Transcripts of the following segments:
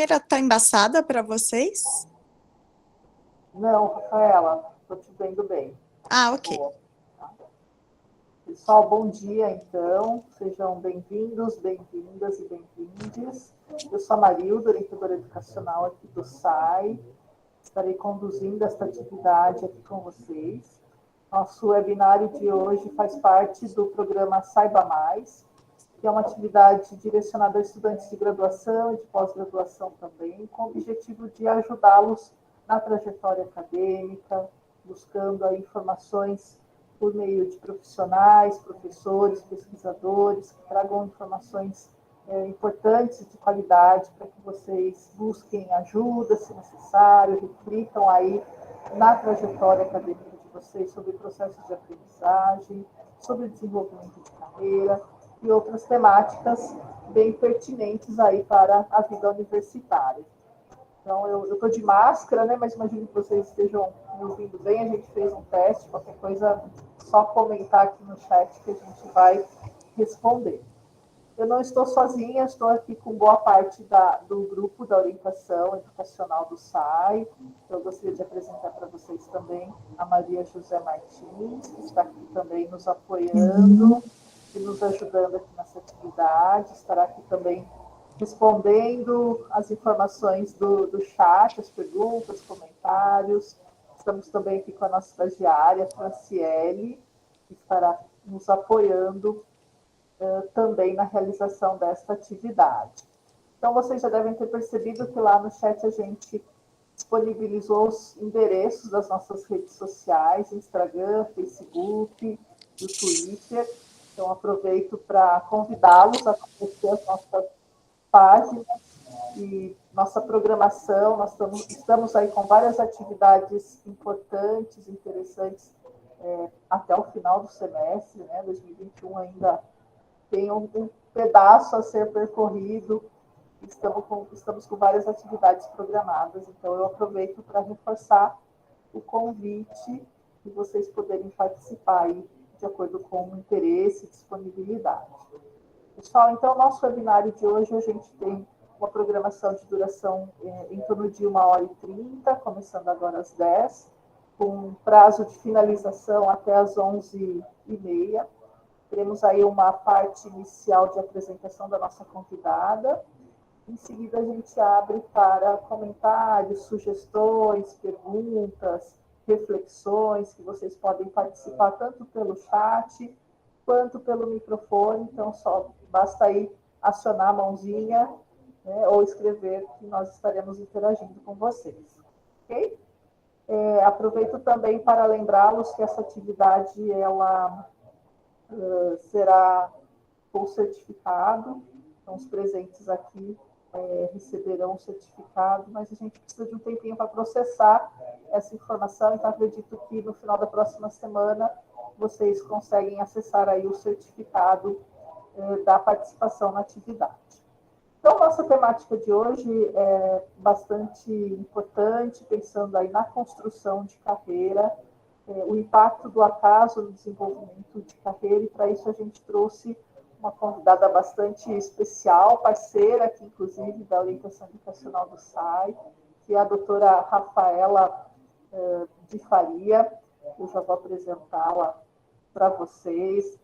câmera está embaçada para vocês? Não, Rafaela, estou te vendo bem. Ah, ok. Boa. Pessoal, bom dia, então. Sejam bem-vindos, bem-vindas e bem-vindes. Eu sou a Marilda, orientadora educacional aqui do SAI. Estarei conduzindo esta atividade aqui com vocês. Nosso webinário de hoje faz parte do programa Saiba Mais, que é uma atividade direcionada a estudantes de graduação e de pós-graduação também, com o objetivo de ajudá-los na trajetória acadêmica, buscando aí informações por meio de profissionais, professores, pesquisadores, que tragam informações importantes de qualidade para que vocês busquem ajuda, se necessário, reflitam aí na trajetória acadêmica de vocês sobre processos de aprendizagem, sobre desenvolvimento de carreira e outras temáticas bem pertinentes aí para a vida universitária. Então, eu estou de máscara, né? Mas imagino que vocês estejam me ouvindo bem. A gente fez um teste, qualquer coisa, só comentar aqui no chat que a gente vai responder. Eu não estou sozinha, estou aqui com boa parte do grupo da orientação educacional do SAI. Eu gostaria de apresentar para vocês também a Maria José Martins, que está aqui também nos apoiando e nos ajudando aqui nessa atividade. Estará aqui também respondendo as informações do chat, as perguntas, comentários. Estamos também aqui com a nossa estagiária, Franciele, que estará nos apoiando também na realização desta atividade. Então, vocês já devem ter percebido que lá no chat a gente disponibilizou os endereços das nossas redes sociais, Instagram, Facebook, e o Twitter. Então, aproveito para convidá-los a conhecer as nossas páginas e nossa programação. Nós estamos aí com várias atividades importantes, interessantes, até o final do semestre, né? 2021 ainda tem um pedaço a ser percorrido. Estamos com várias atividades programadas, então eu aproveito para reforçar o convite de vocês poderem participar aí de acordo com o interesse e disponibilidade. Pessoal, então, nosso webinário de hoje, a gente tem uma programação de duração em torno de 1h30, começando agora às 10, com prazo de finalização até às 11h30. Teremos aí uma parte inicial de apresentação da nossa convidada. Em seguida, a gente abre para comentários, sugestões, perguntas, reflexões, que vocês podem participar tanto pelo chat quanto pelo microfone. Então, só basta aí acionar a mãozinha, né, ou escrever, que nós estaremos interagindo com vocês. Ok? Aproveito também para lembrá-los que essa atividade, ela será com certificado. Então, os presentes aqui receberão o certificado, mas a gente precisa de um tempinho para processar essa informação, então acredito que no final da próxima semana vocês conseguem acessar aí o certificado da participação na atividade. Então, nossa temática de hoje é bastante importante, pensando aí na construção de carreira, o impacto do acaso no desenvolvimento de carreira, e para isso a gente trouxe uma convidada bastante especial, parceira aqui, inclusive, da orientação educacional do SAI, que é a doutora Rafaela de Faria. Eu já vou apresentá-la para vocês.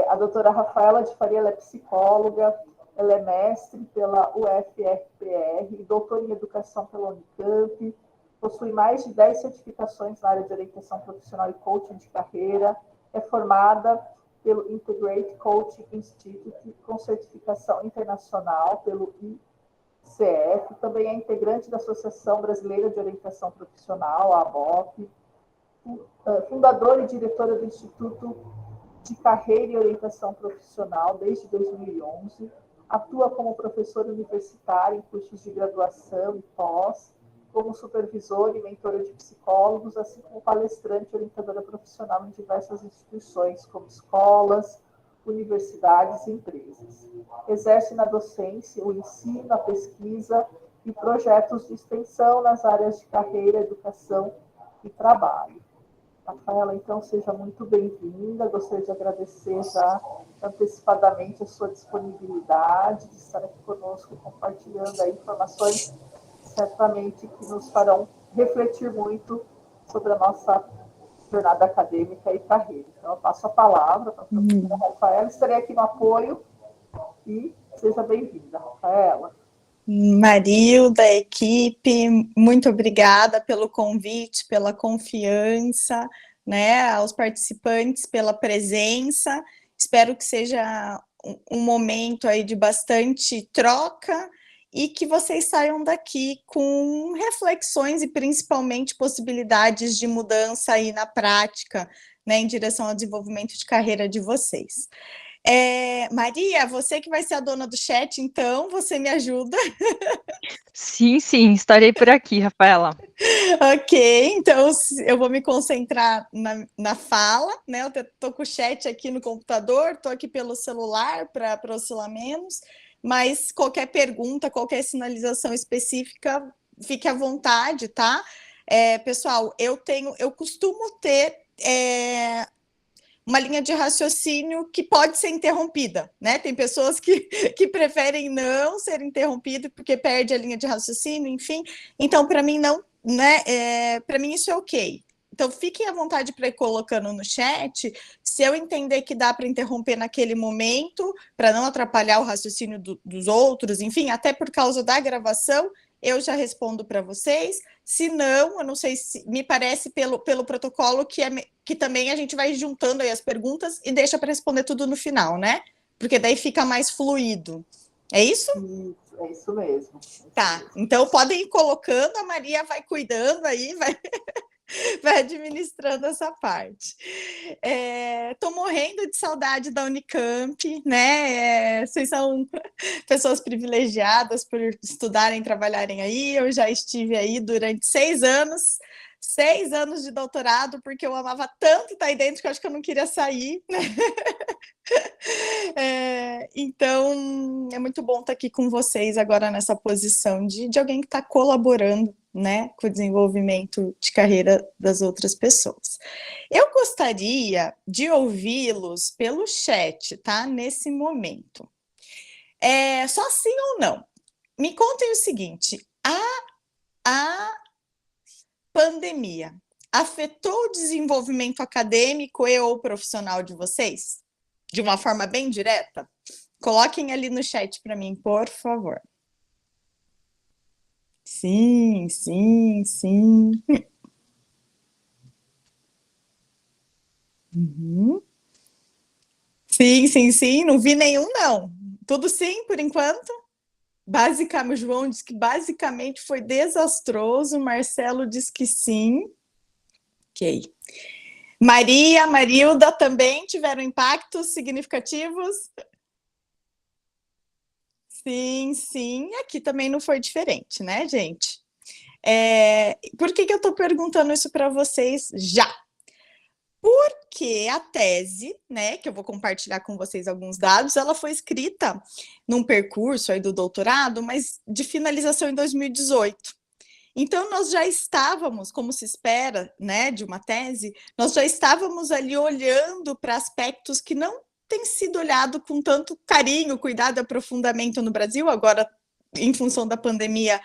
A doutora Rafaela de Faria, ela é psicóloga, ela é mestre pela UFRPR e doutora em educação pela Unicamp, possui mais de 10 certificações na área de orientação profissional e coaching de carreira, é formada pelo Integrate Coaching Institute, com certificação internacional pelo ICF, também é integrante da Associação Brasileira de Orientação Profissional, a ABOP, fundadora e diretora do Instituto de Carreira e Orientação Profissional desde 2011, atua como professora universitária em cursos de graduação e pós, como supervisora e mentora de psicólogos, assim como palestrante e orientadora profissional em diversas instituições, como escolas, universidades e empresas. Exerce na docência o ensino, a pesquisa e projetos de extensão nas áreas de carreira, educação e trabalho. Rafaela, então seja muito bem-vinda. Gostaria de agradecer já antecipadamente a sua disponibilidade de estar aqui conosco, compartilhando aí informações certamente que nos farão refletir muito sobre a nossa jornada acadêmica e carreira. Então, eu passo a palavra para a professora Rafaela. Estarei aqui no apoio e seja bem-vinda, Rafaela. Marilda, equipe, muito obrigada pelo convite, pela confiança, né, aos participantes pela presença. Espero que seja um momento aí de bastante troca e que vocês saiam daqui com reflexões e principalmente possibilidades de mudança aí na prática, né, em direção ao desenvolvimento de carreira de vocês. Maria, você que vai ser a dona do chat, então, você me ajuda? Sim, sim, estarei por aqui, Rafaela. Ok, então eu vou me concentrar na fala, né? Eu estou com o chat aqui no computador, estou aqui pelo celular para oscilar menos, mas qualquer pergunta, qualquer sinalização específica, fique à vontade, tá? Pessoal, eu costumo ter uma linha de raciocínio que pode ser interrompida, né? Tem pessoas que preferem não ser interrompido porque perde a linha de raciocínio, enfim. Então, para mim, não, né? Para mim, isso é ok. Então, fiquem à vontade para ir colocando no chat. Se eu entender que dá para interromper naquele momento, para não atrapalhar o raciocínio dos outros, enfim, até por causa da gravação, eu já respondo para vocês. Se não, eu não sei se me parece pelo protocolo que também a gente vai juntando aí as perguntas e deixa para responder tudo no final, né? Porque daí fica mais fluido. É isso? É isso mesmo. Tá, então podem ir colocando, a Maria vai cuidando aí, vai administrando essa parte. Estou morrendo de saudade da Unicamp, né? Vocês são pessoas privilegiadas por estudarem e trabalharem aí. Eu já estive aí durante 6 anos de doutorado, porque eu amava tanto estar aí dentro que eu acho que eu não queria sair. Então, é muito bom estar aqui com vocês agora nessa posição de alguém que está colaborando, né, com o desenvolvimento de carreira das outras pessoas. Eu gostaria de ouvi-los pelo chat, tá? Nesse momento. Só sim ou não. Me contem o seguinte, a pandemia afetou o desenvolvimento acadêmico e ou profissional de vocês? De uma forma bem direta? Coloquem ali no chat para mim, por favor. Sim, sim, sim. Uhum. Sim, sim, sim. Não vi nenhum, não. Tudo sim, por enquanto? Basicamente, o João diz que basicamente foi desastroso. Marcelo diz que sim. Ok. Maria, Marilda também tiveram impactos significativos? Sim, sim. Aqui também não foi diferente, né, gente? Por que eu estou perguntando isso para vocês já? Porque a tese, né, que eu vou compartilhar com vocês alguns dados, ela foi escrita num percurso aí do doutorado, mas de finalização em 2018. Então, nós já estávamos, como se espera, né, de uma tese, nós já estávamos ali olhando para aspectos que não têm sido olhados com tanto carinho, cuidado e aprofundamento no Brasil, agora, em função da pandemia,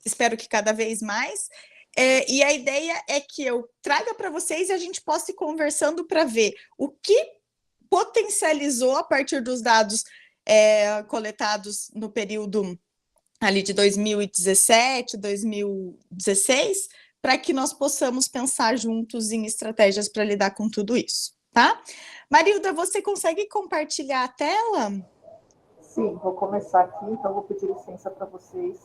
espero que cada vez mais. E a ideia é que eu traga para vocês e a gente possa ir conversando para ver o que potencializou a partir dos dados coletados no período ali de 2017, 2016, para que nós possamos pensar juntos em estratégias para lidar com tudo isso, tá? Marilda, você consegue compartilhar a tela? Sim, vou começar aqui, então vou pedir licença para vocês.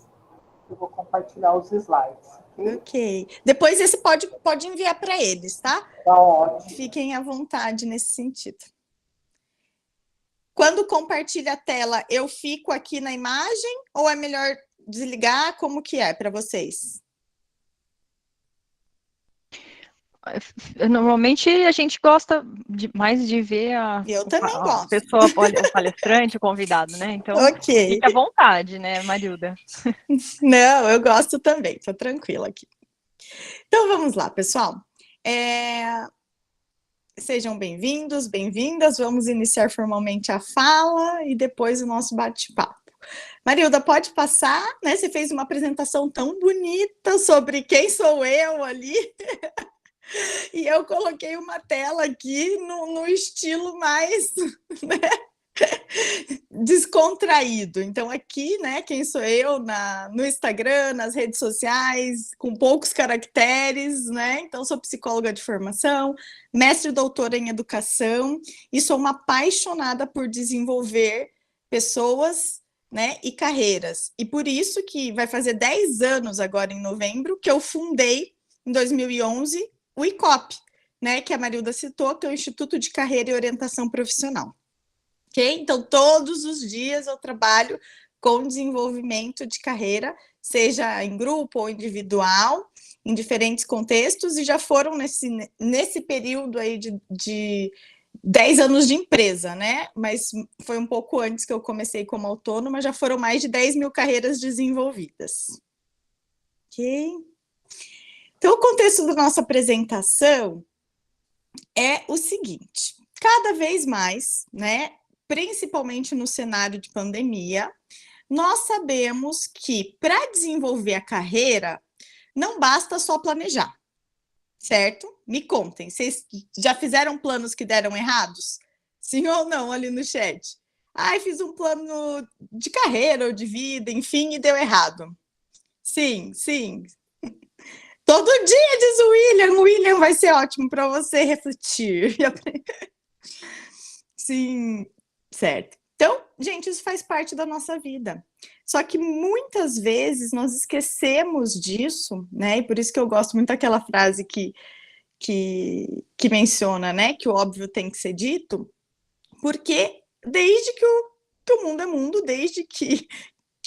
Eu vou compartilhar os slides, ok? Ok. Depois esse pode enviar para eles, tá? Tá ótimo. Fiquem à vontade nesse sentido. Quando compartilha a tela, eu fico aqui na imagem ou é melhor desligar? Como que é para vocês? Normalmente a gente gosta mais de ver a pessoa, o palestrante, o convidado, né? Então, okay. Fique à vontade, né, Marilda? Não, eu gosto também, tô tranquila aqui. Então, vamos lá, pessoal. Sejam bem-vindos, bem-vindas. Vamos iniciar formalmente a fala e depois o nosso bate-papo. Marilda, pode passar, né? Você fez uma apresentação tão bonita sobre quem sou eu ali. E eu coloquei uma tela aqui no estilo mais, né, descontraído. Então, aqui, né, quem sou eu no Instagram, nas redes sociais, com poucos caracteres, né? Então, sou psicóloga de formação, mestre e doutora em educação, e sou uma apaixonada por desenvolver pessoas, né, e carreiras. E por isso que vai fazer 10 anos agora em novembro que eu fundei, em 2011, o ICOP, né, que a Marilda citou, que é o Instituto de Carreira e Orientação Profissional. Okay? Então, todos os dias eu trabalho com desenvolvimento de carreira, seja em grupo ou individual, em diferentes contextos, e já foram nesse período aí de 10 anos de empresa, né? Mas foi um pouco antes que eu comecei como autônoma, já foram mais de 10 mil carreiras desenvolvidas. Ok? Então, o contexto da nossa apresentação é o seguinte: cada vez mais, né, principalmente no cenário de pandemia, nós sabemos que para desenvolver a carreira não basta só planejar, certo? Me contem, vocês já fizeram planos que deram errados? Sim ou não, ali no chat? Ai, fiz um plano de carreira ou de vida, enfim, e deu errado. Sim, sim. Todo dia, diz o William. O William vai ser ótimo para você refletir. Sim, certo. Então, gente, isso faz parte da nossa vida. Só que muitas vezes nós esquecemos disso, né? E por isso que eu gosto muito daquela frase que menciona, né? Que o óbvio tem que ser dito, porque desde que o mundo é mundo, desde que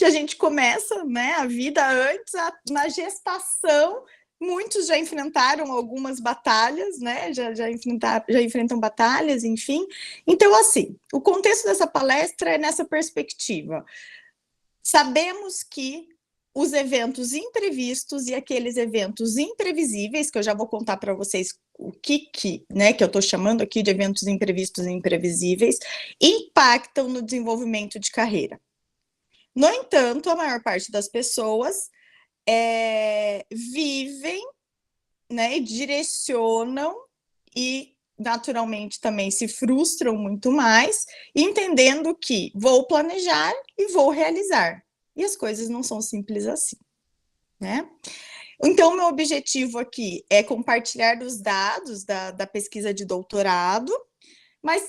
a gente começa, né, a vida antes, na gestação, muitos já enfrentaram algumas batalhas, né, já enfrentam batalhas, enfim. Então, assim, o contexto dessa palestra é nessa perspectiva. Sabemos que os eventos imprevistos e aqueles eventos imprevisíveis, que eu já vou contar para vocês o né, que eu estou chamando aqui de eventos imprevistos e imprevisíveis, impactam no desenvolvimento de carreira. No entanto, a maior parte das pessoas vivem, né, direcionam e naturalmente também se frustram muito mais, entendendo que vou planejar e vou realizar. E as coisas não são simples assim, né? Então, meu objetivo aqui é compartilhar os dados da pesquisa de doutorado, mas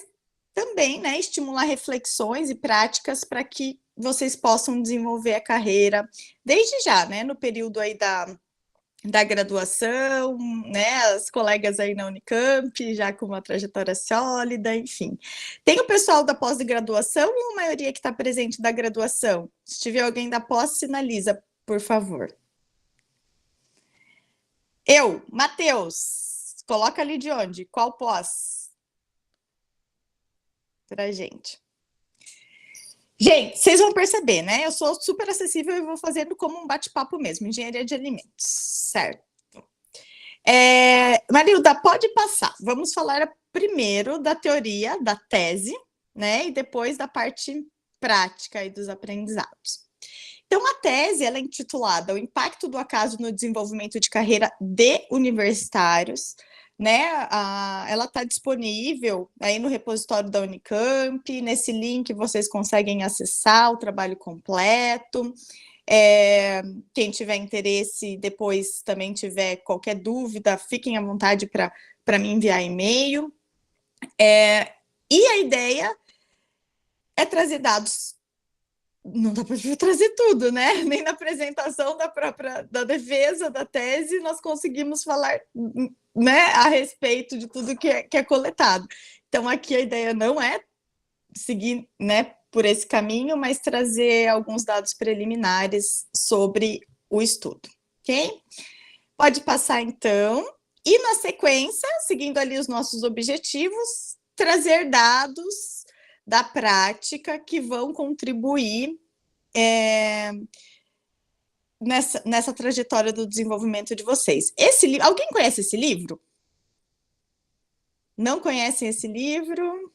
também, né, estimular reflexões e práticas para que vocês possam desenvolver a carreira desde já, né, no período aí da graduação, né, as colegas aí na Unicamp, já com uma trajetória sólida, enfim. Tem o pessoal da pós-graduação ou a maioria que está presente da graduação? Se tiver alguém da pós, sinaliza, por favor. Matheus, coloca ali de onde? Qual pós? Pra gente. Gente, vocês vão perceber, né? Eu sou super acessível e vou fazendo como um bate-papo mesmo, engenharia de alimentos, certo? Marilda, pode passar. Vamos falar primeiro da teoria, da tese, né? E depois da parte prática e dos aprendizados. Então, a tese ela é intitulada O Impacto do Acaso no Desenvolvimento de Carreira de Universitários, né? Ela está disponível aí no repositório da Unicamp. Nesse link vocês conseguem acessar o trabalho completo. Quem tiver interesse, depois também tiver qualquer dúvida, fiquem à vontade para me enviar e-mail. E a ideia é trazer dados. Não dá para trazer tudo, né? Nem na apresentação da defesa da tese nós conseguimos falar, né, a respeito de tudo que é coletado. Então, aqui a ideia não é seguir, né, por esse caminho, mas trazer alguns dados preliminares sobre o estudo, ok? Pode passar, então. E, na sequência, seguindo ali os nossos objetivos, trazer dados da prática que vão contribuir nessa trajetória do desenvolvimento de vocês. Alguém conhece esse livro? Não conhecem esse livro?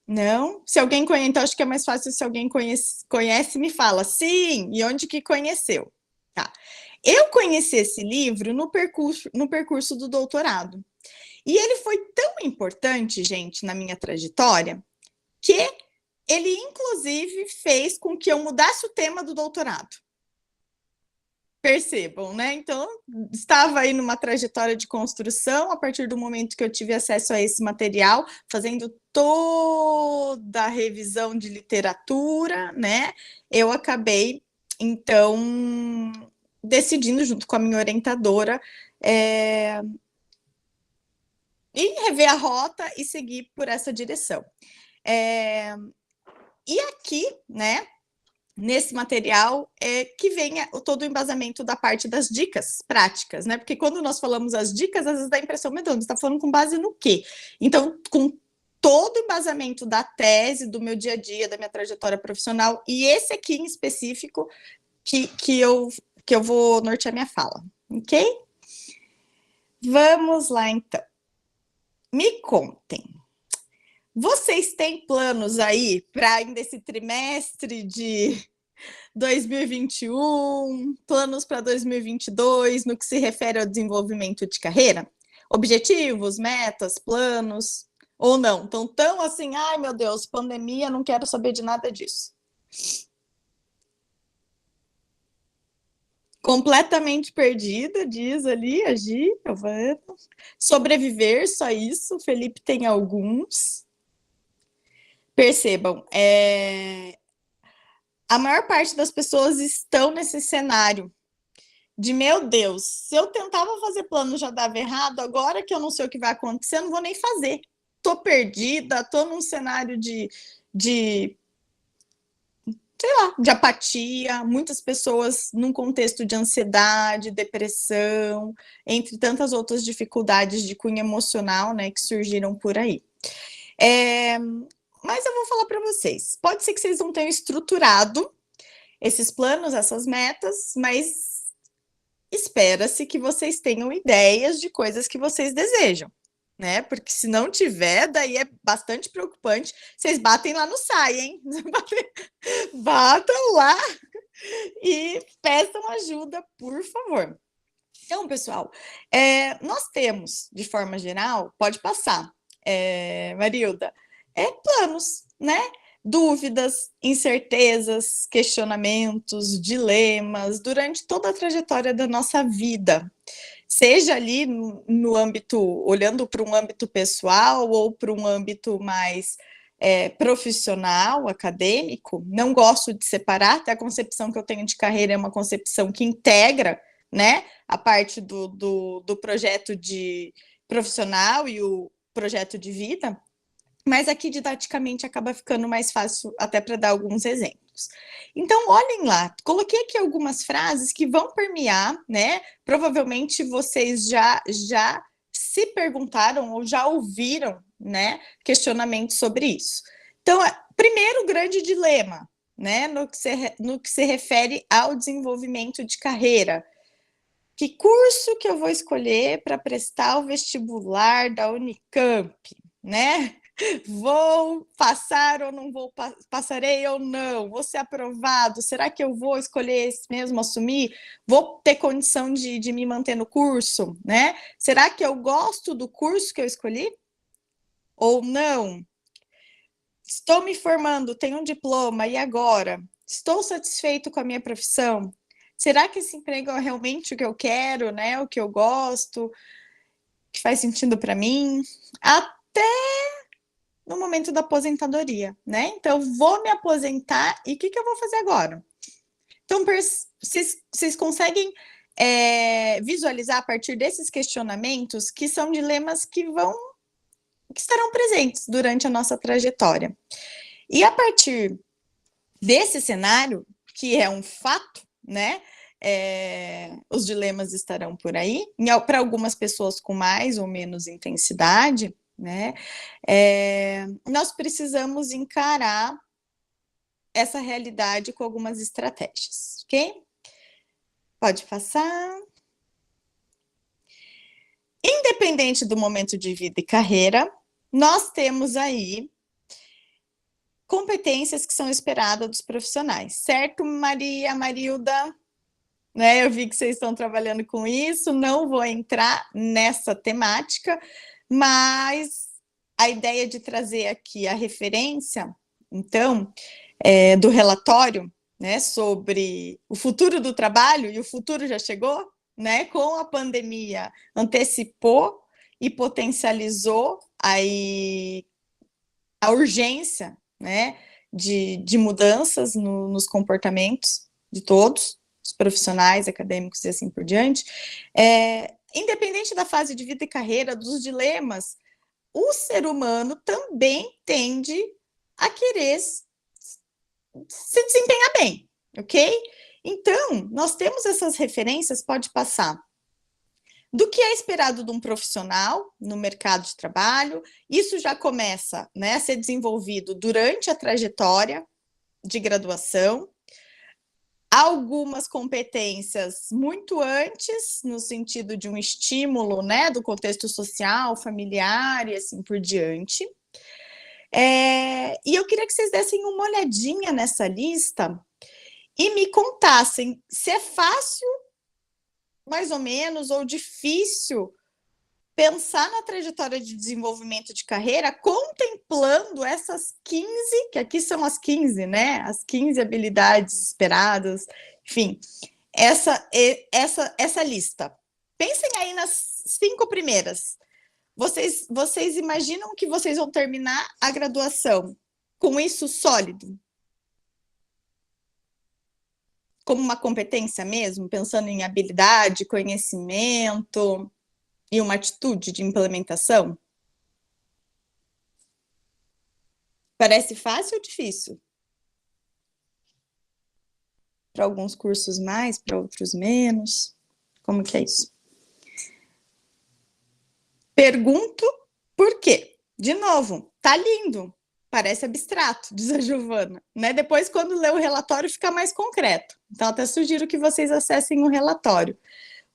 Não? Se alguém conhece, então acho que é mais fácil se alguém conhece, me fala. Sim, e onde que conheceu? Tá. Eu conheci esse livro no percurso do doutorado. E ele foi tão importante, gente, na minha trajetória, que ele, inclusive, fez com que eu mudasse o tema do doutorado. Percebam, né? Então, estava aí numa trajetória de construção, a partir do momento que eu tive acesso a esse material, fazendo toda a revisão de literatura, né? Eu acabei, então, decidindo, junto com a minha orientadora, e rever a rota e seguir por essa direção. E aqui, né, nesse material que vem todo o embasamento da parte das dicas práticas, né? Porque quando nós falamos as dicas, às vezes dá a impressão, meu Deus, você está falando com base no quê? Então, com todo o embasamento da tese, do meu dia a dia, da minha trajetória profissional, e esse aqui em específico, que eu vou nortear minha fala, ok? Vamos lá, então. Me contem. Vocês têm planos aí para ainda esse trimestre de 2021, planos para 2022, no que se refere ao desenvolvimento de carreira? Objetivos, metas, planos, ou não? Estão tão assim, ai meu Deus, pandemia, não quero saber de nada disso. Completamente perdida, diz ali a Giovana. Sobreviver, só isso. O Felipe tem alguns. Percebam, a maior parte das pessoas estão nesse cenário de, meu Deus, se eu tentava fazer plano já dava errado, agora que eu não sei o que vai acontecer, eu não vou nem fazer. Tô perdida, tô num cenário de sei lá, de apatia, muitas pessoas num contexto de ansiedade, depressão, entre tantas outras dificuldades de cunho emocional, né, que surgiram por aí. Mas eu vou falar para vocês, pode ser que vocês não tenham estruturado esses planos, essas metas, mas espera-se que vocês tenham ideias de coisas que vocês desejam, né? Porque se não tiver, daí é bastante preocupante. Vocês batem lá no SAI, hein? Batam lá e peçam ajuda, por favor. Então, pessoal, nós temos, de forma geral, pode passar, Marilda, planos, né? Dúvidas, incertezas, questionamentos, dilemas, durante toda a trajetória da nossa vida. Seja ali no âmbito, olhando para um âmbito pessoal ou para um âmbito mais profissional, acadêmico. Não gosto de separar, até a concepção que eu tenho de carreira é uma concepção que integra, né, a parte do projeto de profissional e o projeto de vida, mas aqui didaticamente acaba ficando mais fácil até para dar alguns exemplos. Então, olhem lá, coloquei aqui algumas frases que vão permear, né? Provavelmente vocês já se perguntaram ou já ouviram, né, questionamentos sobre isso. Então, primeiro grande dilema, né, no que se refere ao desenvolvimento de carreira. Que curso que eu vou escolher para prestar o vestibular da Unicamp, né? Vou passar ou não vou, passarei ou não, vou ser aprovado, será que eu vou escolher esse mesmo, assumir? Vou ter condição de me manter no curso, né? Será que eu gosto do curso que eu escolhi? Ou não? Estou me formando, tenho um diploma, e agora? Estou satisfeito com a minha profissão? Será que esse emprego é realmente o que eu quero, né? O que eu gosto, que faz sentido para mim? Até no momento da aposentadoria, né? Então, vou me aposentar e o que eu vou fazer agora? Então, vocês conseguem visualizar a partir desses questionamentos que são dilemas que estarão presentes durante a nossa trajetória. E a partir desse cenário, que é um fato, né? Os dilemas estarão por aí, para algumas pessoas com mais ou menos intensidade, né? Nós precisamos encarar essa realidade com algumas estratégias, ok? Pode passar. Independente do momento de vida e carreira, nós temos aí competências que são esperadas dos profissionais, certo, Maria, Marilda? Né, eu vi que vocês estão trabalhando com isso, não vou entrar nessa temática, mas a ideia de trazer aqui a referência, então, do relatório, né, sobre o futuro do trabalho, e o futuro já chegou, né, com a pandemia, antecipou e potencializou aí a urgência, né, de mudanças nos comportamentos de todos, os profissionais, acadêmicos e assim por diante. Independente da fase de vida e carreira, dos dilemas, o ser humano também tende a querer se desempenhar bem, ok? Então, nós temos essas referências, pode passar, do que é esperado de um profissional no mercado de trabalho. Isso já começa, né, a ser desenvolvido durante a trajetória de graduação, algumas competências muito antes, no sentido de um estímulo, né, do contexto social, familiar e assim por diante. E eu queria que vocês dessem uma olhadinha nessa lista e me contassem se é fácil, mais ou menos, ou difícil pensar na trajetória de desenvolvimento de carreira contemplando essas 15, que aqui são as 15, né? As 15 habilidades esperadas, enfim, essa lista. Pensem aí nas 5 primeiras. Vocês imaginam que vocês vão terminar a graduação com isso sólido? Como uma competência mesmo, pensando em habilidade, conhecimento e uma atitude de implementação? Parece fácil ou difícil? Para alguns cursos mais, para outros menos? Como que é isso? Pergunto por quê. De novo, tá lindo, parece abstrato, diz a Giovana, né? Depois, quando lê o relatório, fica mais concreto. Então, até sugiro que vocês acessem o relatório.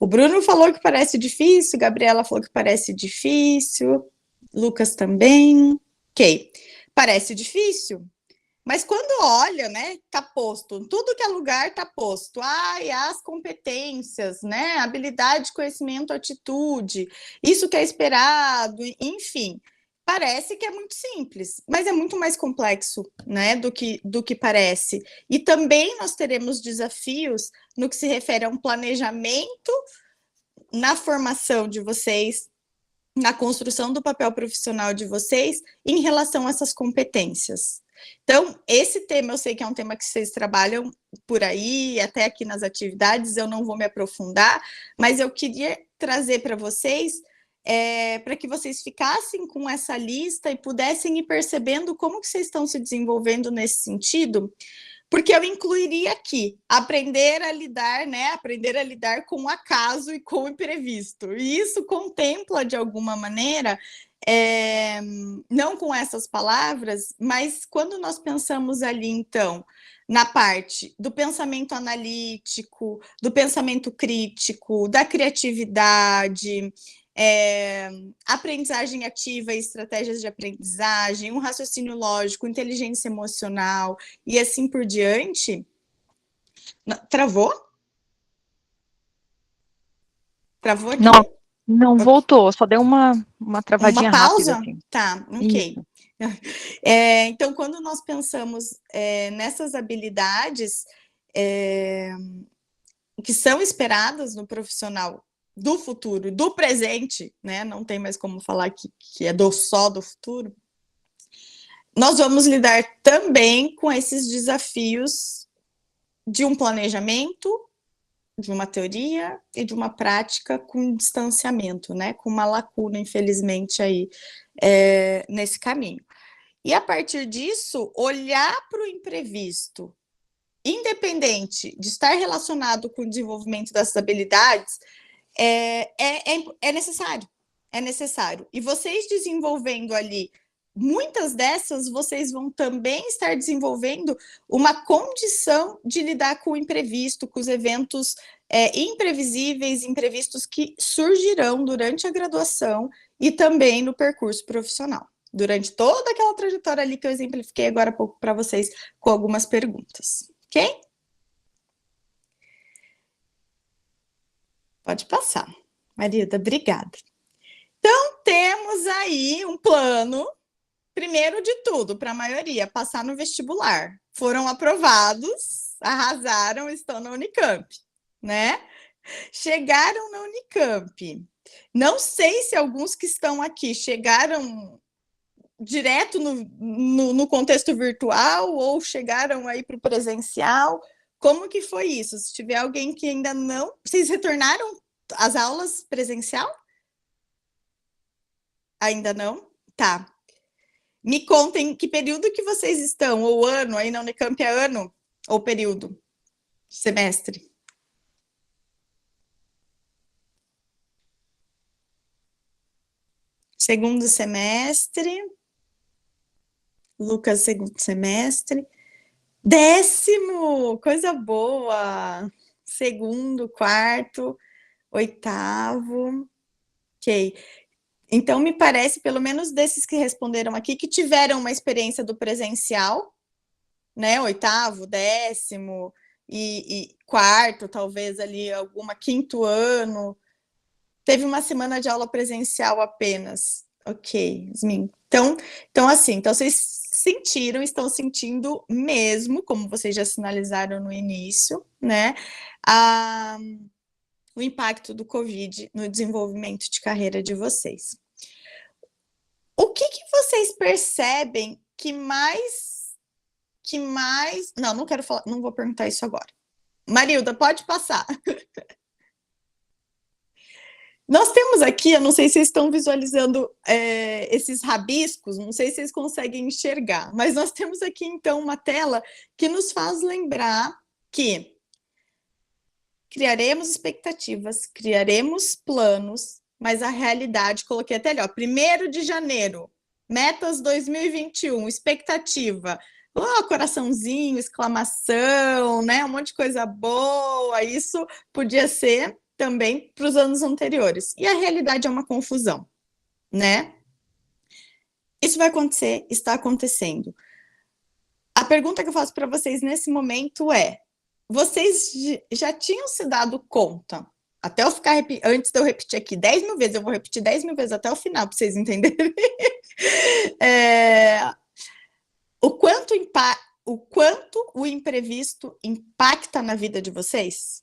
O Bruno falou que parece difícil, Gabriela falou que parece difícil, Lucas também. Ok, parece difícil, mas quando olha, né, tá posto, tudo que é lugar tá posto. As competências, né, habilidade, conhecimento, atitude, isso que é esperado, enfim. Parece que é muito simples, mas é muito mais complexo, né, do que parece. E também nós teremos desafios no que se refere a um planejamento na formação de vocês, na construção do papel profissional de vocês em relação a essas competências. Então, esse tema eu sei que é um tema que vocês trabalham por aí, até aqui nas atividades, eu não vou me aprofundar, mas eu queria trazer para vocês, para que vocês ficassem com essa lista e pudessem ir percebendo como que vocês estão se desenvolvendo nesse sentido, porque eu incluiria aqui aprender a lidar, né? Aprender a lidar com o acaso e com o imprevisto. E isso contempla, de alguma maneira, não com essas palavras, mas quando nós pensamos ali, então, na parte do pensamento analítico, do pensamento crítico, da criatividade, aprendizagem ativa e estratégias de aprendizagem, um raciocínio lógico, inteligência emocional e assim por diante. Travou? Travou aqui? Não voltou, só deu uma travadinha uma pausa? rápida. Assim. Tá, ok. Então, quando nós pensamos nessas habilidades que são esperadas no profissional do futuro, do presente, né? Não tem mais como falar que é só do futuro. Nós vamos lidar também com esses desafios de um planejamento, de uma teoria e de uma prática com distanciamento, né? Com uma lacuna, infelizmente, aí nesse caminho. E a partir disso, olhar para o imprevisto, independente de estar relacionado com o desenvolvimento dessas habilidades, é necessário. É necessário. E vocês desenvolvendo ali muitas dessas vocês vão também estar desenvolvendo uma condição de lidar com o imprevisto, com os eventos imprevisíveis, imprevistos que surgirão durante a graduação e também no percurso profissional, durante toda aquela trajetória ali que eu exemplifiquei agora há pouco para vocês com algumas perguntas, ok? Pode passar. Marilda, obrigada. Então, temos aí um plano, primeiro de tudo, para a maioria, passar no vestibular. Foram aprovados, arrasaram, estão na Unicamp, né? Chegaram na Unicamp. Não sei se alguns que estão aqui chegaram direto no contexto virtual ou chegaram aí para o presencial. Como que foi isso? Se tiver alguém que ainda não... Vocês retornaram às aulas presencial? Ainda não? Tá. Me contem que período que vocês estão, ou ano, aí na Unicamp é ano ou período? Semestre? Segundo semestre. Lucas, segundo semestre. 10º, coisa boa. Segundo, quarto, 8º. Ok. Então, me parece, pelo menos desses que responderam aqui, que tiveram uma experiência do presencial, né? 8º, 10º e quarto, talvez ali, alguma 5º ano. Teve uma semana de aula presencial apenas. Ok, Yasmin. Então, assim, então vocês estão sentindo mesmo, como vocês já sinalizaram no início, né? O impacto do Covid no desenvolvimento de carreira de vocês. O que vocês percebem que mais... Não quero falar, não vou perguntar isso agora. Marilda, pode passar. Nós temos aqui, eu não sei se vocês estão visualizando esses rabiscos, não sei se vocês conseguem enxergar, mas nós temos aqui, então, uma tela que nos faz lembrar que criaremos expectativas, criaremos planos, mas a realidade, coloquei até ali, ó, 1º de janeiro, metas 2021, expectativa, coraçãozinho, exclamação, né, um monte de coisa boa, isso podia ser também para os anos anteriores. E a realidade é uma confusão, né? Isso vai acontecer, está acontecendo. A pergunta que eu faço para vocês nesse momento é: vocês já tinham se dado conta, até eu ficar antes de eu repetir aqui 10.000 vezes, eu vou repetir 10.000 vezes até o final para vocês entenderem, o quanto o imprevisto impacta na vida de vocês?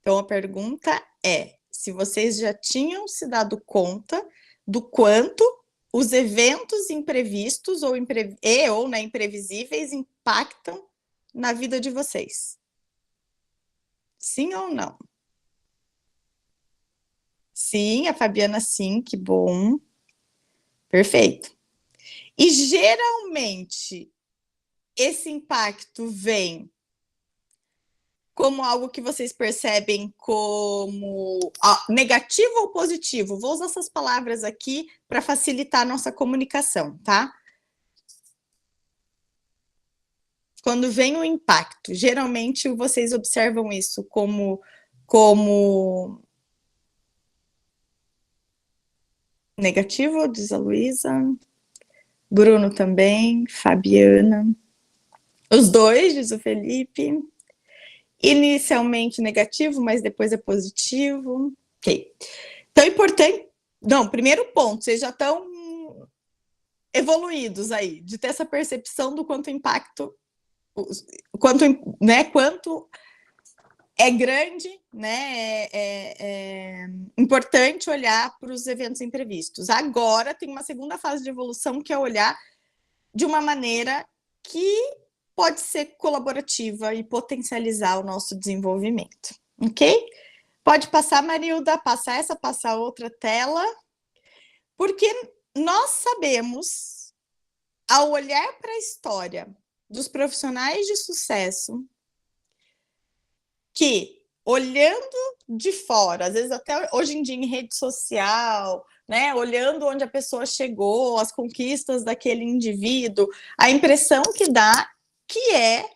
Então, a pergunta é se vocês já tinham se dado conta do quanto os eventos imprevistos ou imprevisíveis impactam na vida de vocês. Sim ou não? Sim, a Fabiana sim, que bom. Perfeito. E, geralmente, esse impacto vem como algo que vocês percebem como negativo ou positivo? Vou usar essas palavras aqui para facilitar a nossa comunicação, tá? Quando vem o impacto, geralmente vocês observam isso como negativo, diz a Luísa. Bruno também, Fabiana. Os dois, diz o Felipe. Inicialmente negativo, mas depois é positivo. Ok. Então, importante... Não, primeiro ponto, vocês já estão evoluídos aí, de ter essa percepção do quanto impacto, quanto é grande, né? É importante olhar para os eventos imprevistos. Agora tem uma segunda fase de evolução, que é olhar de uma maneira que pode ser colaborativa e potencializar o nosso desenvolvimento, ok? Pode passar, Marilda, passar essa, passar outra tela, porque nós sabemos, ao olhar para a história dos profissionais de sucesso, que olhando de fora, às vezes até hoje em dia em rede social, né, olhando onde a pessoa chegou, as conquistas daquele indivíduo, a impressão que dá que é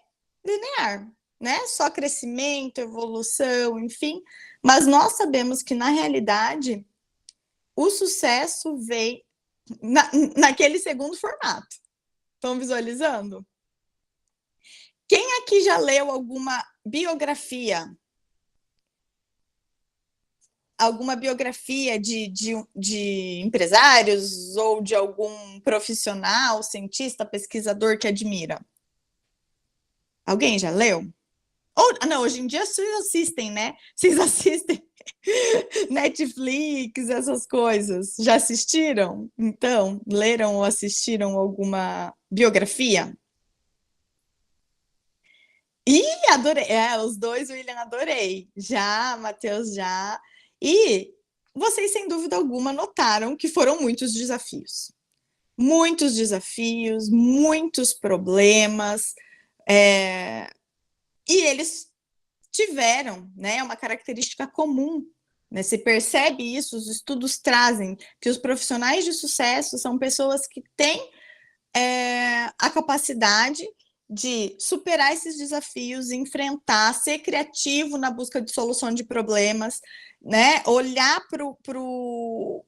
linear, né? Só crescimento, evolução, enfim. Mas nós sabemos que, na realidade, o sucesso vem naquele segundo formato. Estão visualizando? Quem aqui já leu alguma biografia? Alguma biografia de empresários ou de algum profissional, cientista, pesquisador que admira? Alguém já leu? Ou, não, hoje em dia vocês assistem, né? Vocês assistem Netflix, essas coisas. Já assistiram? Então, leram ou assistiram alguma biografia? Ih, adorei. Os dois, William, adorei. Já, Matheus, já. E vocês, sem dúvida alguma, notaram que foram muitos desafios. Muitos desafios, muitos problemas. E eles tiveram, né, uma característica comum, né, se percebe isso, os estudos trazem que os profissionais de sucesso são pessoas que têm a capacidade de superar esses desafios, enfrentar, ser criativo na busca de solução de problemas, né, olhar para o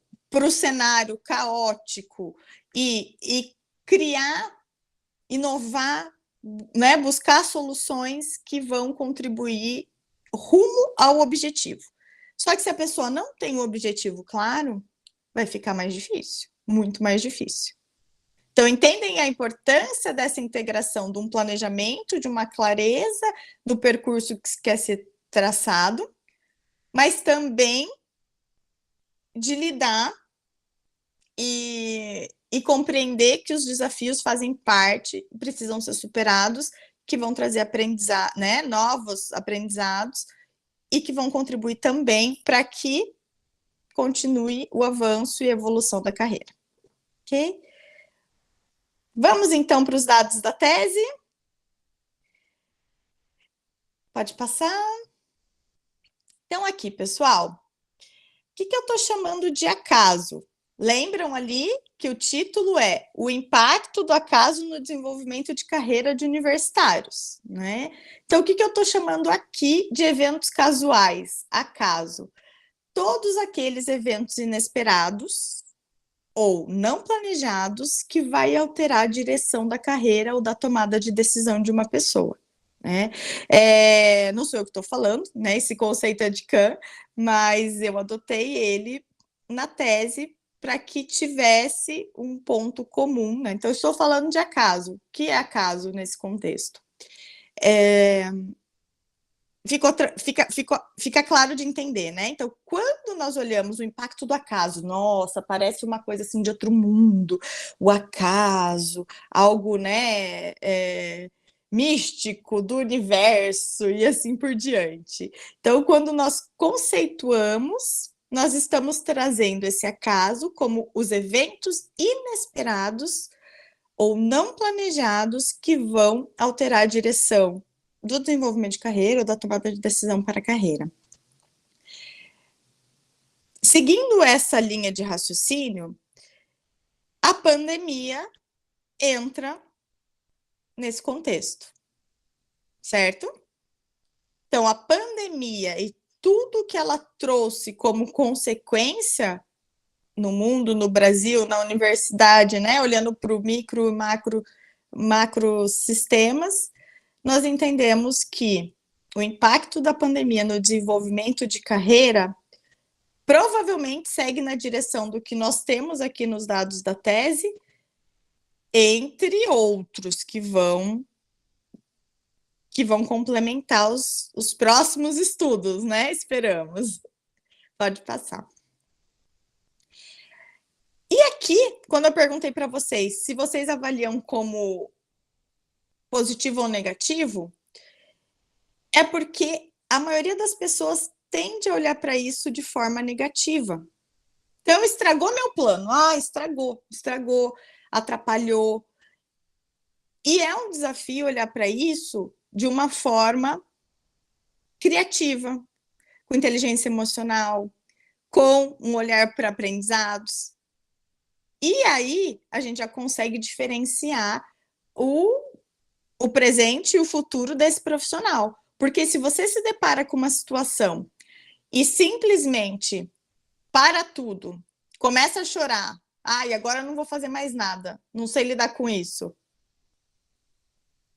cenário caótico e criar, inovar, né, buscar soluções que vão contribuir rumo ao objetivo. Só que se a pessoa não tem o objetivo claro, vai ficar mais difícil, muito mais difícil. Então, entendem a importância dessa integração de um planejamento, de uma clareza do percurso que quer ser traçado, mas também de lidar e compreender que os desafios fazem parte, precisam ser superados, que vão trazer aprendizado, né, novos aprendizados e que vão contribuir também para que continue o avanço e evolução da carreira. Ok? Vamos, então, para os dados da tese. Pode passar. Então, aqui, pessoal, o que eu estou chamando de acaso? Lembram ali que o título é O Impacto do Acaso no Desenvolvimento de Carreira de Universitários, né? Então, o que eu estou chamando aqui de eventos casuais? Acaso. Todos aqueles eventos inesperados ou não planejados que vai alterar a direção da carreira ou da tomada de decisão de uma pessoa. Né? Não sou eu que estou falando, né? Esse conceito é de Kahn, mas eu adotei ele na tese para que tivesse um ponto comum. Né? Então, eu estou falando de acaso. O que é acaso nesse contexto? Fica claro de entender, né? Então, quando nós olhamos o impacto do acaso, nossa, parece uma coisa assim de outro mundo, o acaso, algo, né, místico do universo e assim por diante. Então, quando nós conceituamos, nós estamos trazendo esse acaso como os eventos inesperados ou não planejados que vão alterar a direção do desenvolvimento de carreira ou da tomada de decisão para a carreira. Seguindo essa linha de raciocínio, a pandemia entra nesse contexto, certo? Então, a pandemia e tudo que ela trouxe como consequência no mundo, no Brasil, na universidade, né, olhando para o micro e macro sistemas, nós entendemos que o impacto da pandemia no desenvolvimento de carreira provavelmente segue na direção do que nós temos aqui nos dados da tese, entre outros que vão complementar os próximos estudos, né? Esperamos. Pode passar. E aqui, quando eu perguntei para vocês se vocês avaliam como positivo ou negativo, é porque a maioria das pessoas tende a olhar para isso de forma negativa. Então, estragou meu plano. Estragou, atrapalhou. E é um desafio olhar para isso de uma forma criativa, com inteligência emocional, com um olhar para aprendizados. E aí a gente já consegue diferenciar o presente e o futuro desse profissional. Porque se você se depara com uma situação e simplesmente para tudo, começa a chorar, e agora eu não vou fazer mais nada, não sei lidar com isso.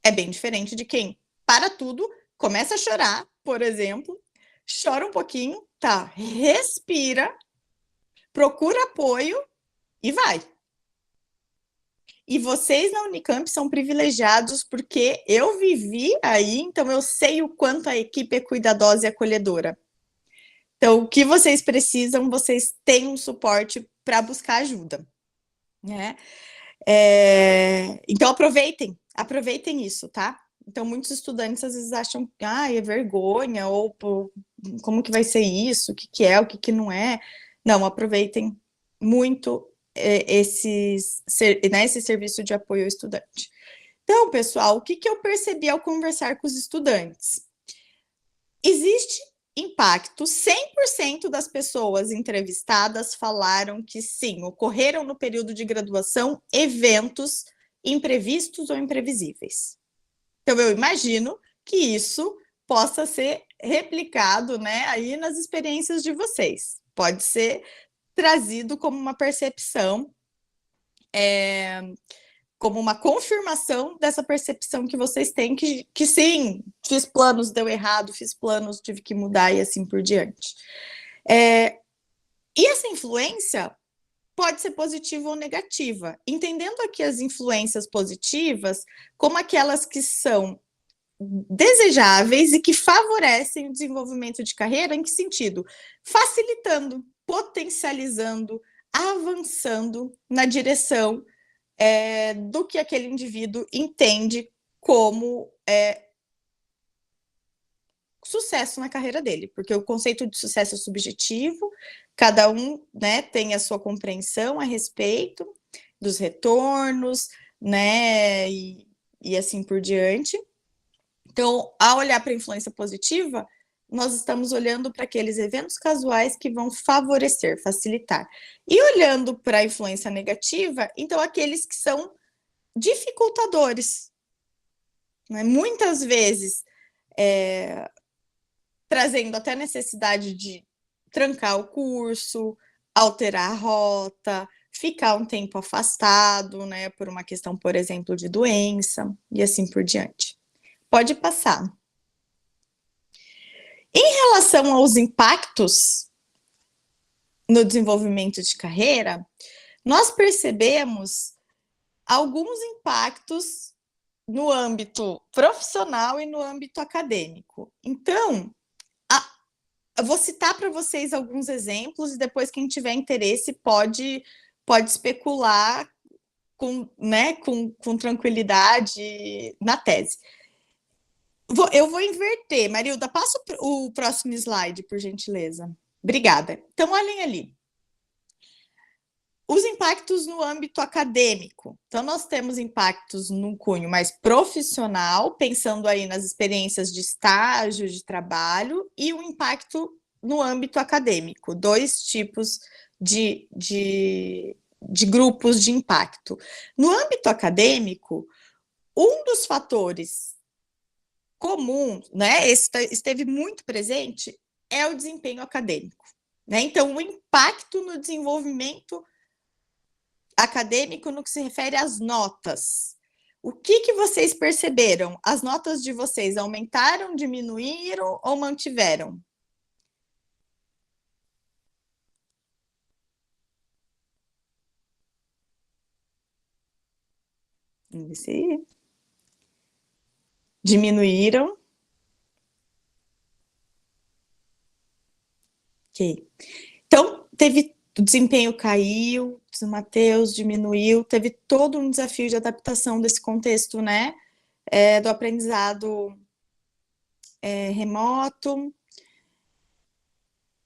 É bem diferente de quem para tudo, começa a chorar, por exemplo, chora um pouquinho, tá, respira, procura apoio e vai. E vocês na Unicamp são privilegiados porque eu vivi aí, então eu sei o quanto a equipe é cuidadosa e acolhedora. Então, o que vocês precisam, vocês têm um suporte para buscar ajuda, né? Então, aproveitem isso, tá? Então, muitos estudantes às vezes acham que é vergonha, ou como que vai ser isso, o que é, o que não é. Não, aproveitem muito esse serviço de apoio ao estudante. Então, pessoal, o que eu percebi ao conversar com os estudantes? Existe impacto, 100% das pessoas entrevistadas falaram que sim, ocorreram no período de graduação eventos imprevistos ou imprevisíveis. Então, eu imagino que isso possa ser replicado, né, aí nas experiências de vocês. Pode ser trazido como uma percepção, como uma confirmação dessa percepção que vocês têm, que sim, fiz planos, deu errado, fiz planos, tive que mudar e assim por diante. E essa influência pode ser positiva ou negativa, entendendo aqui as influências positivas como aquelas que são desejáveis e que favorecem o desenvolvimento de carreira. Em que sentido? Facilitando, potencializando, avançando na direção do que aquele indivíduo entende como sucesso na carreira dele, porque o conceito de sucesso é subjetivo, cada um, né, tem a sua compreensão a respeito dos retornos, né, e assim por diante. Então, ao olhar para a influência positiva, nós estamos olhando para aqueles eventos casuais que vão favorecer, facilitar. E olhando para a influência negativa, então aqueles que são dificultadores, né? Muitas vezes trazendo até a necessidade de trancar o curso, alterar a rota, ficar um tempo afastado, né, por uma questão, por exemplo, de doença, e assim por diante. Pode passar. Em relação aos impactos no desenvolvimento de carreira, nós percebemos alguns impactos no âmbito profissional e no âmbito acadêmico. Então, eu vou citar para vocês alguns exemplos e depois quem tiver interesse pode especular com tranquilidade na tese. Eu vou inverter. Marilda, passa o próximo slide, por gentileza. Obrigada. Então, olhem ali. Os impactos no âmbito acadêmico. Então, nós temos impactos num cunho mais profissional, pensando aí nas experiências de estágio, de trabalho, e o impacto no âmbito acadêmico. Dois tipos de grupos de impacto. No âmbito acadêmico, um dos fatores comum, né, esteve muito presente, é o desempenho acadêmico, né? Então, o impacto no desenvolvimento acadêmico no que se refere às notas. O que vocês perceberam? As notas de vocês aumentaram, diminuíram ou mantiveram? Vamos ver. Diminuíram. Ok. Então, o desempenho caiu, o Matheus diminuiu, teve todo um desafio de adaptação desse contexto, né? Do aprendizado remoto.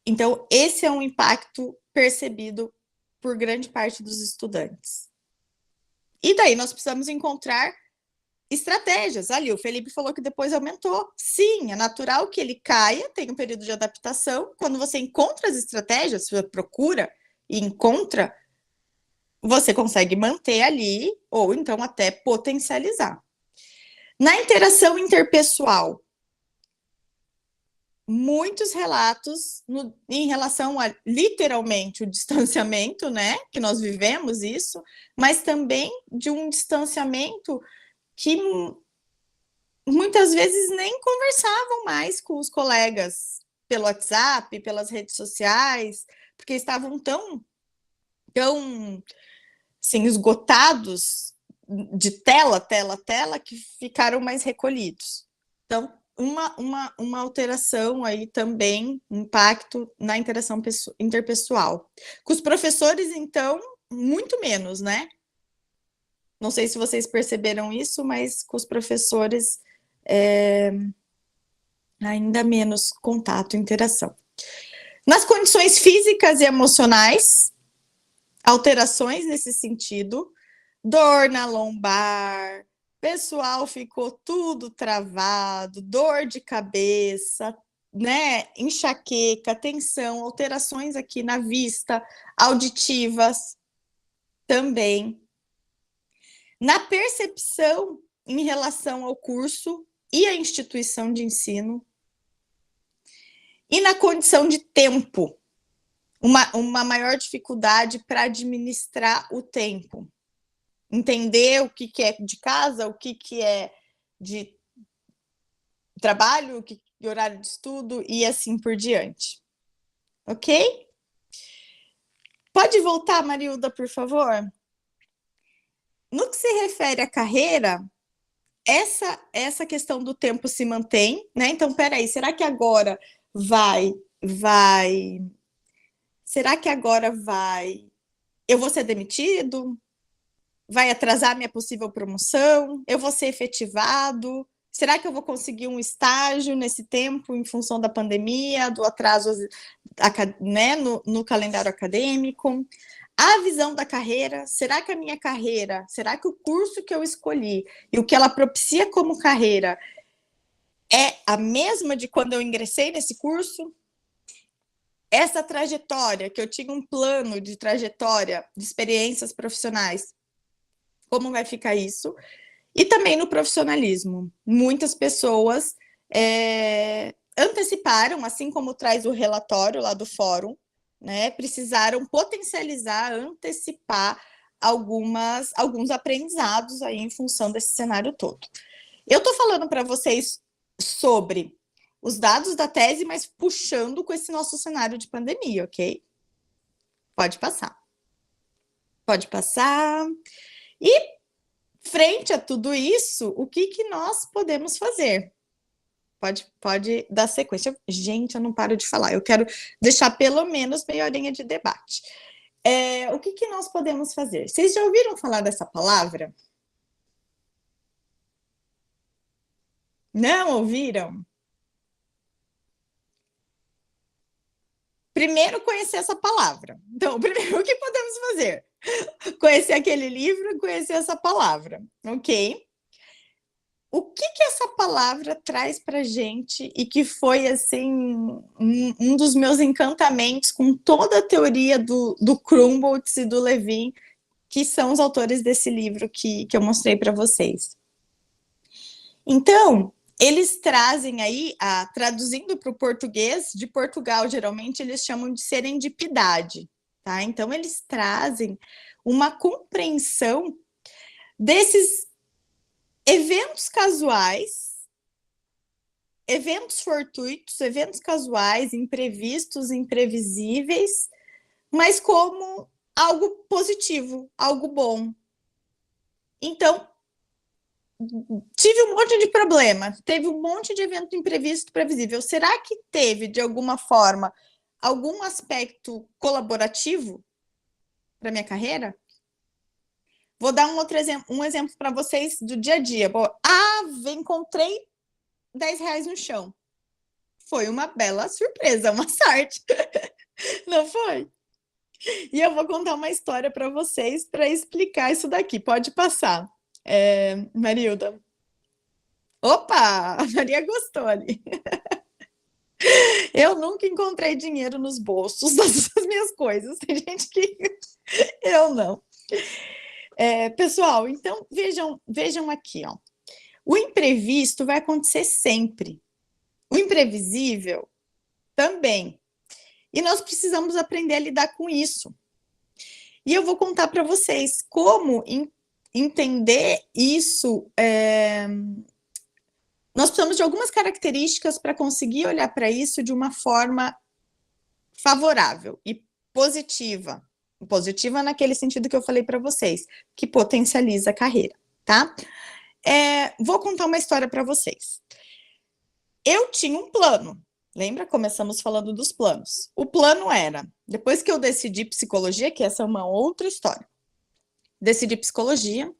Então, esse é um impacto percebido por grande parte dos estudantes. E daí nós precisamos encontrar estratégias. Ali, o Felipe falou que depois aumentou. Sim, é natural que ele caia, tem um período de adaptação. Quando você encontra as estratégias, você procura e encontra, você consegue manter ali, ou então até potencializar. Na interação interpessoal, muitos relatos em relação a, literalmente, o distanciamento, né? Que nós vivemos isso, mas também de um distanciamento que muitas vezes nem conversavam mais com os colegas pelo WhatsApp, pelas redes sociais, porque estavam tão assim, esgotados de tela, que ficaram mais recolhidos. Então, uma alteração aí também, impacto na interação interpessoal. Com os professores, então, muito menos, né? Não sei se vocês perceberam isso, mas com os professores ainda menos contato, interação. Nas condições físicas e emocionais, alterações nesse sentido, dor na lombar, pessoal ficou tudo travado, dor de cabeça, né, enxaqueca, tensão, alterações aqui na vista, auditivas também. Na percepção em relação ao curso e à instituição de ensino. E na condição de tempo, uma maior dificuldade para administrar o tempo. Entender o que é de casa, o que é de trabalho, o que é horário de estudo e assim por diante. Ok? Pode voltar, Marilda, por favor? No que se refere à carreira, essa questão do tempo se mantém, né? Então, peraí, será que agora será que agora eu vou ser demitido? Vai atrasar minha possível promoção? Eu vou ser efetivado? Será que eu vou conseguir um estágio nesse tempo em função da pandemia, do atraso, né, no calendário acadêmico? A visão da carreira, será que a minha carreira, será que o curso que eu escolhi e o que ela propicia como carreira é a mesma de quando eu ingressei nesse curso? Essa trajetória, que eu tinha um plano de trajetória, de experiências profissionais, como vai ficar isso? E também no profissionalismo. Muitas pessoas anteciparam, assim como traz o relatório lá do fórum, né, precisaram potencializar, antecipar alguns aprendizados aí em função desse cenário todo. Eu estou falando para vocês sobre os dados da tese, mas puxando com esse nosso cenário de pandemia, ok? Pode passar. Pode passar. E, frente a tudo isso, o que nós podemos fazer? Pode dar sequência. Gente, eu não paro de falar. Eu quero deixar pelo menos meia horinha de debate. O que nós podemos fazer? Vocês já ouviram falar dessa palavra? Não ouviram? Primeiro, conhecer essa palavra. Então, primeiro, o que podemos fazer? Conhecer aquele livro, conhecer essa palavra, ok? O que essa palavra traz para a gente e que foi, assim, um dos meus encantamentos com toda a teoria do Krumboltz e do Levin, que são os autores desse livro que eu mostrei para vocês. Então, eles trazem aí, traduzindo para o português, de Portugal, geralmente, eles chamam de serendipidade, tá? Então, eles trazem uma compreensão desses eventos casuais, eventos fortuitos, eventos casuais, imprevistos, imprevisíveis, mas como algo positivo, algo bom. Então, tive um monte de problema, teve um monte de evento imprevisto, previsível. Será que teve, de alguma forma, algum aspecto colaborativo para minha carreira? Vou dar um exemplo para vocês do dia a dia. Encontrei R$10 no chão. Foi uma bela surpresa, uma sorte. Não foi? E eu vou contar uma história para vocês para explicar isso daqui. Pode passar, Marilda. Opa, a Maria gostou ali. Eu nunca encontrei dinheiro nos bolsos das minhas coisas. Tem gente que... Eu não. Pessoal, então, vejam aqui, ó. O imprevisto vai acontecer sempre. O imprevisível também. E nós precisamos aprender a lidar com isso. E eu vou contar para vocês como entender isso. Nós precisamos de algumas características para conseguir olhar para isso de uma forma favorável e positiva. Positiva naquele sentido que eu falei para vocês, que potencializa a carreira, tá? Vou contar uma história para vocês. Eu tinha um plano. Lembra? Começamos falando dos planos. O plano era, depois que eu decidi psicologia, que essa é uma outra história, decidi psicologia,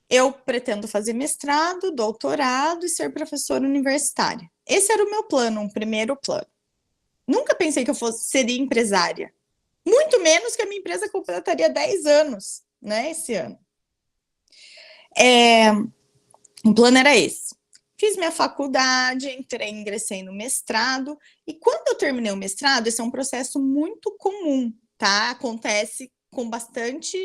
eu pretendo fazer mestrado, doutorado e ser professora universitária. Esse era o meu plano, um primeiro plano. Nunca pensei que eu seria empresária. Muito menos que a minha empresa completaria 10 anos, né, esse ano. O plano era esse. Fiz minha faculdade, ingressei no mestrado, e quando eu terminei o mestrado, esse é um processo muito comum, tá? Acontece com bastante...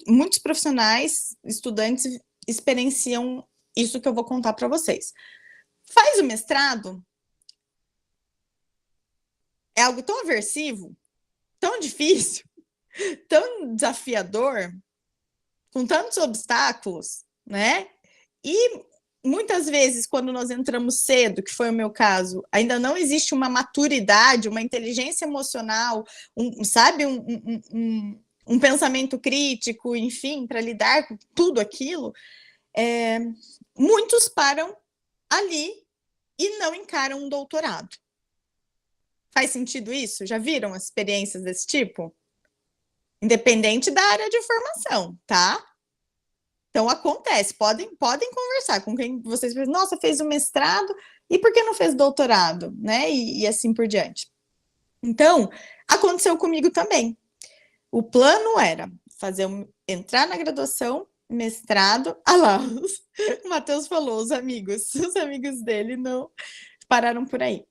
muitos profissionais, estudantes, experienciam isso que eu vou contar para vocês. Faz o mestrado, é algo tão aversivo, tão difícil, tão desafiador, com tantos obstáculos, né? E muitas vezes, quando nós entramos cedo, que foi o meu caso, ainda não existe uma maturidade, uma inteligência emocional, um pensamento crítico, enfim, para lidar com tudo aquilo, muitos param ali e não encaram um doutorado. Faz sentido isso? Já viram experiências desse tipo? Independente da área de formação, tá? Então, acontece, podem conversar com quem vocês pensam, nossa, fez o mestrado, e por que não fez doutorado, né? E assim por diante. Então, aconteceu comigo também. O plano era entrar na graduação, mestrado. Ah lá, o Matheus falou, os amigos dele não pararam por aí.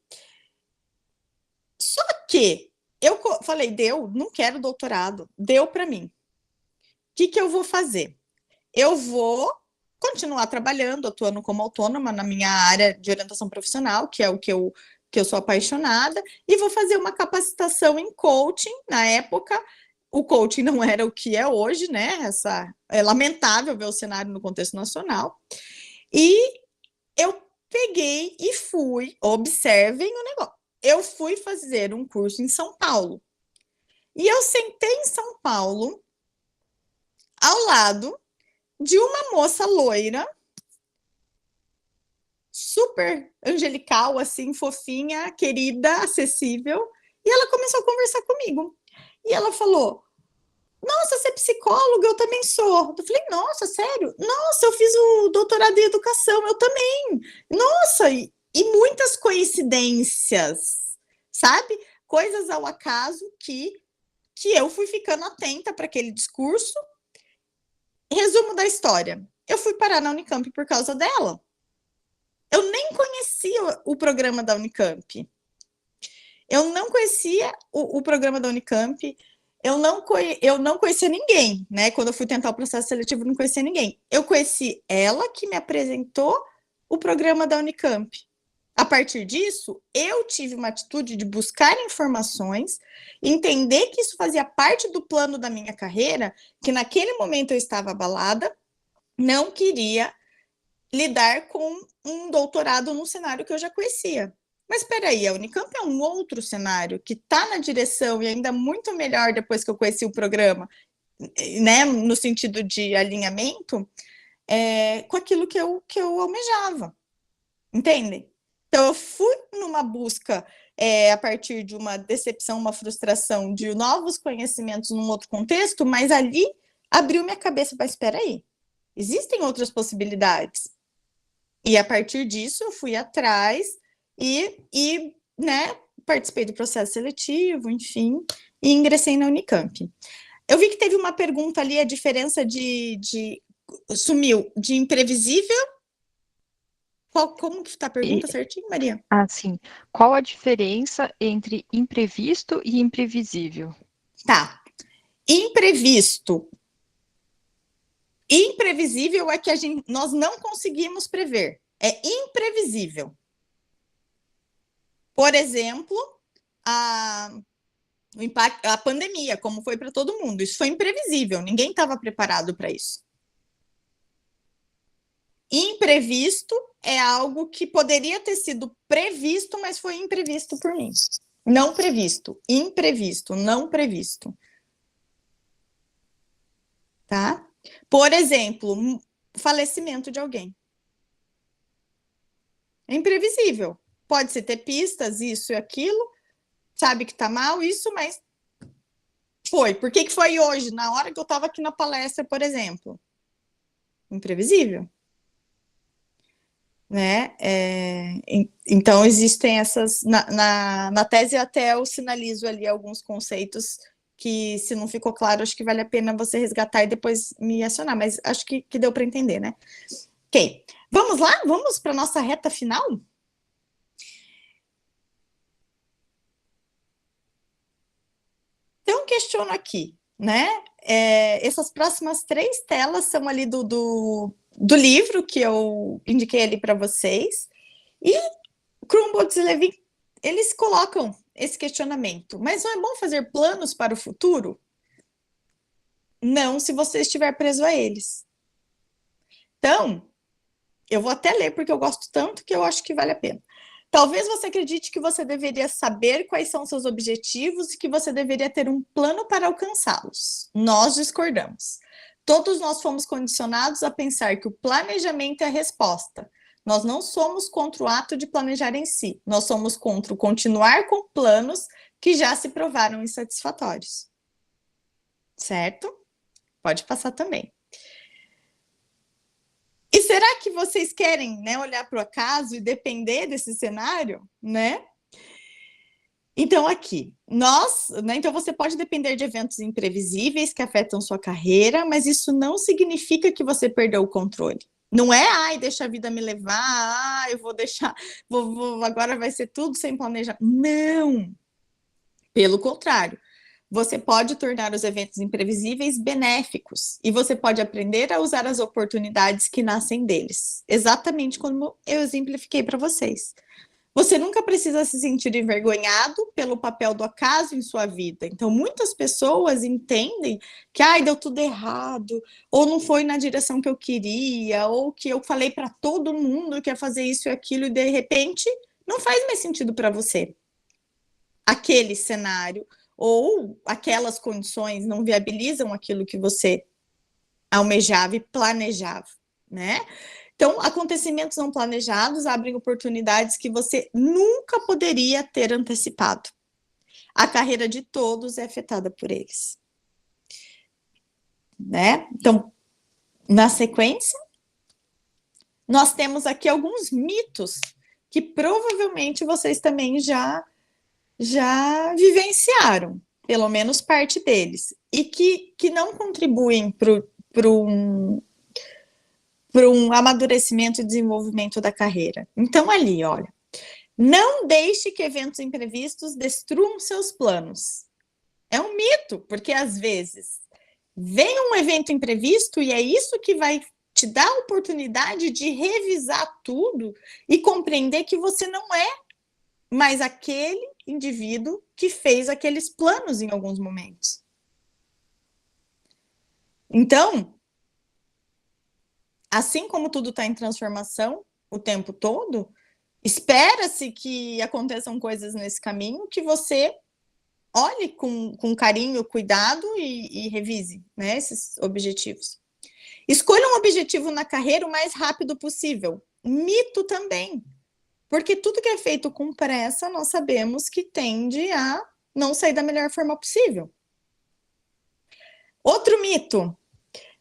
Só que eu falei, não quero doutorado, deu para mim. O que eu vou fazer? Eu vou continuar trabalhando, atuando como autônoma na minha área de orientação profissional, que é o que eu sou apaixonada, e vou fazer uma capacitação em coaching. Na época, o coaching não era o que é hoje, né? É lamentável ver o cenário no contexto nacional. E eu peguei e fui, observem o negócio, eu fui fazer um curso em São Paulo. E eu sentei em São Paulo, ao lado de uma moça loira, super angelical, assim, fofinha, querida, acessível, e ela começou a conversar comigo. E ela falou, nossa, você é psicóloga? Eu também sou. Eu falei, nossa, sério? Nossa, eu fiz o doutorado em educação, eu também. Nossa, e muitas coincidências, sabe? Coisas ao acaso que eu fui ficando atenta para aquele discurso. Resumo da história, eu fui parar na Unicamp por causa dela. Eu nem conhecia o programa da Unicamp. Eu não conhecia o programa da Unicamp. Eu não conhecia ninguém, né? Quando eu fui tentar o processo seletivo, eu não conhecia ninguém. Eu conheci ela, que me apresentou o programa da Unicamp. A partir disso, eu tive uma atitude de buscar informações, entender que isso fazia parte do plano da minha carreira, que naquele momento eu estava abalada, não queria lidar com um doutorado num cenário que eu já conhecia. Mas espera aí, a Unicamp é um outro cenário que está na direção e ainda muito melhor depois que eu conheci o programa, né, no sentido de alinhamento, com aquilo que eu almejava. Entendem? Então, eu fui numa busca, a partir de uma decepção, uma frustração de novos conhecimentos num outro contexto, mas ali abriu minha cabeça para, espera aí, existem outras possibilidades. E a partir disso, eu fui atrás e né, participei do processo seletivo, enfim, e ingressei na Unicamp. Eu vi que teve uma pergunta ali, a diferença de sumiu de imprevisível. Como que está a pergunta certinho, Maria? Sim. Qual a diferença entre imprevisto e imprevisível? Tá. Imprevisto. Imprevisível é que nós não conseguimos prever. É imprevisível. Por exemplo, a pandemia, como foi para todo mundo. Isso foi imprevisível. Ninguém estava preparado para isso. Imprevisto é algo que poderia ter sido previsto, mas foi imprevisto por mim. Não previsto, imprevisto, não previsto. Tá? Por exemplo, falecimento de alguém. É imprevisível. Pode-se ter pistas, isso e aquilo, sabe que tá mal, isso, mas foi. Por que foi hoje, na hora que eu estava aqui na palestra, por exemplo? Imprevisível. Né? Então, existem essas... Na tese, até eu sinalizo ali alguns conceitos que, se não ficou claro, acho que vale a pena você resgatar e depois me acionar, mas acho que deu para entender, né? Ok. Vamos lá? Vamos para a nossa reta final? Então, questiono aqui, né? Essas próximas 3 telas são ali do livro que eu indiquei ali para vocês. E Crumboltz e Levin, eles colocam esse questionamento. Mas não é bom fazer planos para o futuro? Não, se você estiver preso a eles. Então, eu vou até ler, porque eu gosto tanto que eu acho que vale a pena. Talvez você acredite que você deveria saber quais são seus objetivos e que você deveria ter um plano para alcançá-los. Nós discordamos. Todos nós fomos condicionados a pensar que o planejamento é a resposta. Nós não somos contra o ato de planejar em si. Nós somos contra o continuar com planos que já se provaram insatisfatórios. Certo? Pode passar também. E será que vocês querem, né, olhar para o acaso e depender desse cenário, né? Então, aqui, então você pode depender de eventos imprevisíveis que afetam sua carreira, mas isso não significa que você perdeu o controle. Não é, deixa a vida me levar, eu vou deixar, agora vai ser tudo sem planejar. Não! Pelo contrário. Você pode tornar os eventos imprevisíveis benéficos e você pode aprender a usar as oportunidades que nascem deles. Exatamente como eu exemplifiquei para vocês. Você nunca precisa se sentir envergonhado pelo papel do acaso em sua vida. Então, muitas pessoas entendem que deu tudo errado, ou não foi na direção que eu queria, ou que eu falei para todo mundo que ia fazer isso e aquilo, e de repente não faz mais sentido para você. Aquele cenário ou aquelas condições não viabilizam aquilo que você almejava e planejava, né? Então, acontecimentos não planejados abrem oportunidades que você nunca poderia ter antecipado. A carreira de todos é afetada por eles. Né? Então, na sequência, nós temos aqui alguns mitos que provavelmente vocês também já vivenciaram, pelo menos parte deles, e que não contribuem para um amadurecimento e desenvolvimento da carreira. Então, ali, olha, não deixe que eventos imprevistos destruam seus planos. É um mito, porque às vezes vem um evento imprevisto e é isso que vai te dar a oportunidade de revisar tudo e compreender que você não é mais aquele indivíduo que fez aqueles planos em alguns momentos. Então, assim como tudo está em transformação o tempo todo, espera-se que aconteçam coisas nesse caminho que você olhe com carinho, cuidado e revise, né, esses objetivos. Escolha um objetivo na carreira o mais rápido possível. Mito também. Porque tudo que é feito com pressa, nós sabemos que tende a não sair da melhor forma possível. Outro mito.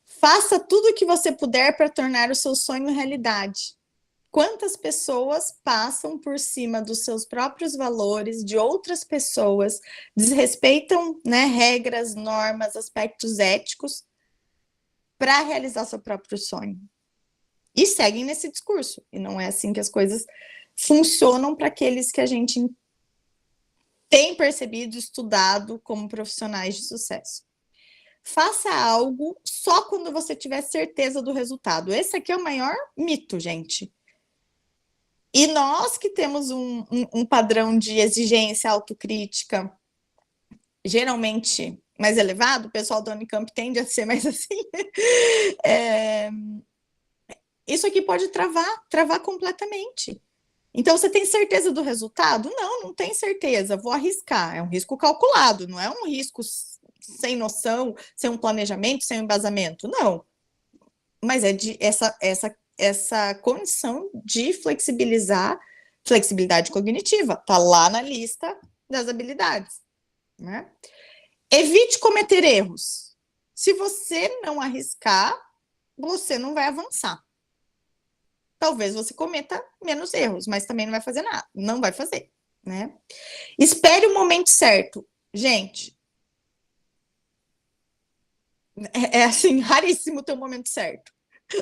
Faça tudo o que você puder para tornar o seu sonho realidade. Quantas pessoas passam por cima dos seus próprios valores, de outras pessoas, desrespeitam, né, regras, normas, aspectos éticos, para realizar seu próprio sonho. E seguem nesse discurso. E não é assim que as coisas funcionam para aqueles que a gente tem percebido, estudado como profissionais de sucesso. Faça algo só quando você tiver certeza do resultado. Esse aqui é o maior mito, gente. E nós que temos um padrão de exigência autocrítica geralmente mais elevado, o pessoal do Unicamp tende a ser mais assim, isso aqui pode travar completamente. Então, você tem certeza do resultado? Não tem certeza, vou arriscar. É um risco calculado, não é um risco sem noção, sem um planejamento, sem um embasamento. Não. Mas é de essa condição de flexibilidade cognitiva. Está lá na lista das habilidades. Né? Evite cometer erros. Se você não arriscar, você não vai avançar. Talvez você cometa menos erros, mas também não vai fazer nada. Não vai fazer, né? Espere o momento certo. Gente, é assim, raríssimo ter o momento certo.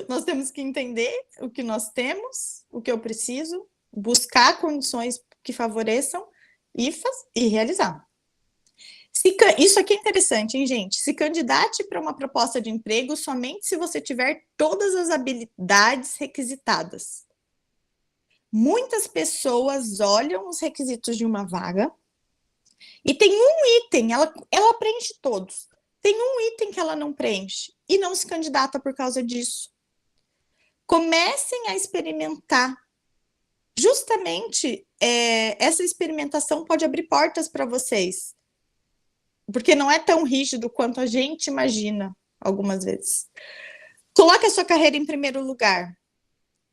Nós temos que entender o que nós temos, o que eu preciso, buscar condições que favoreçam e realizar. Isso aqui é interessante, hein, gente? Se candidate para uma proposta de emprego somente se você tiver todas as habilidades requisitadas. Muitas pessoas olham os requisitos de uma vaga e tem um item, ela preenche todos. Tem um item que ela não preenche e não se candidata por causa disso. Comecem a experimentar. Justamente, essa experimentação pode abrir portas para vocês. Porque não é tão rígido quanto a gente imagina, algumas vezes. Coloque a sua carreira em primeiro lugar.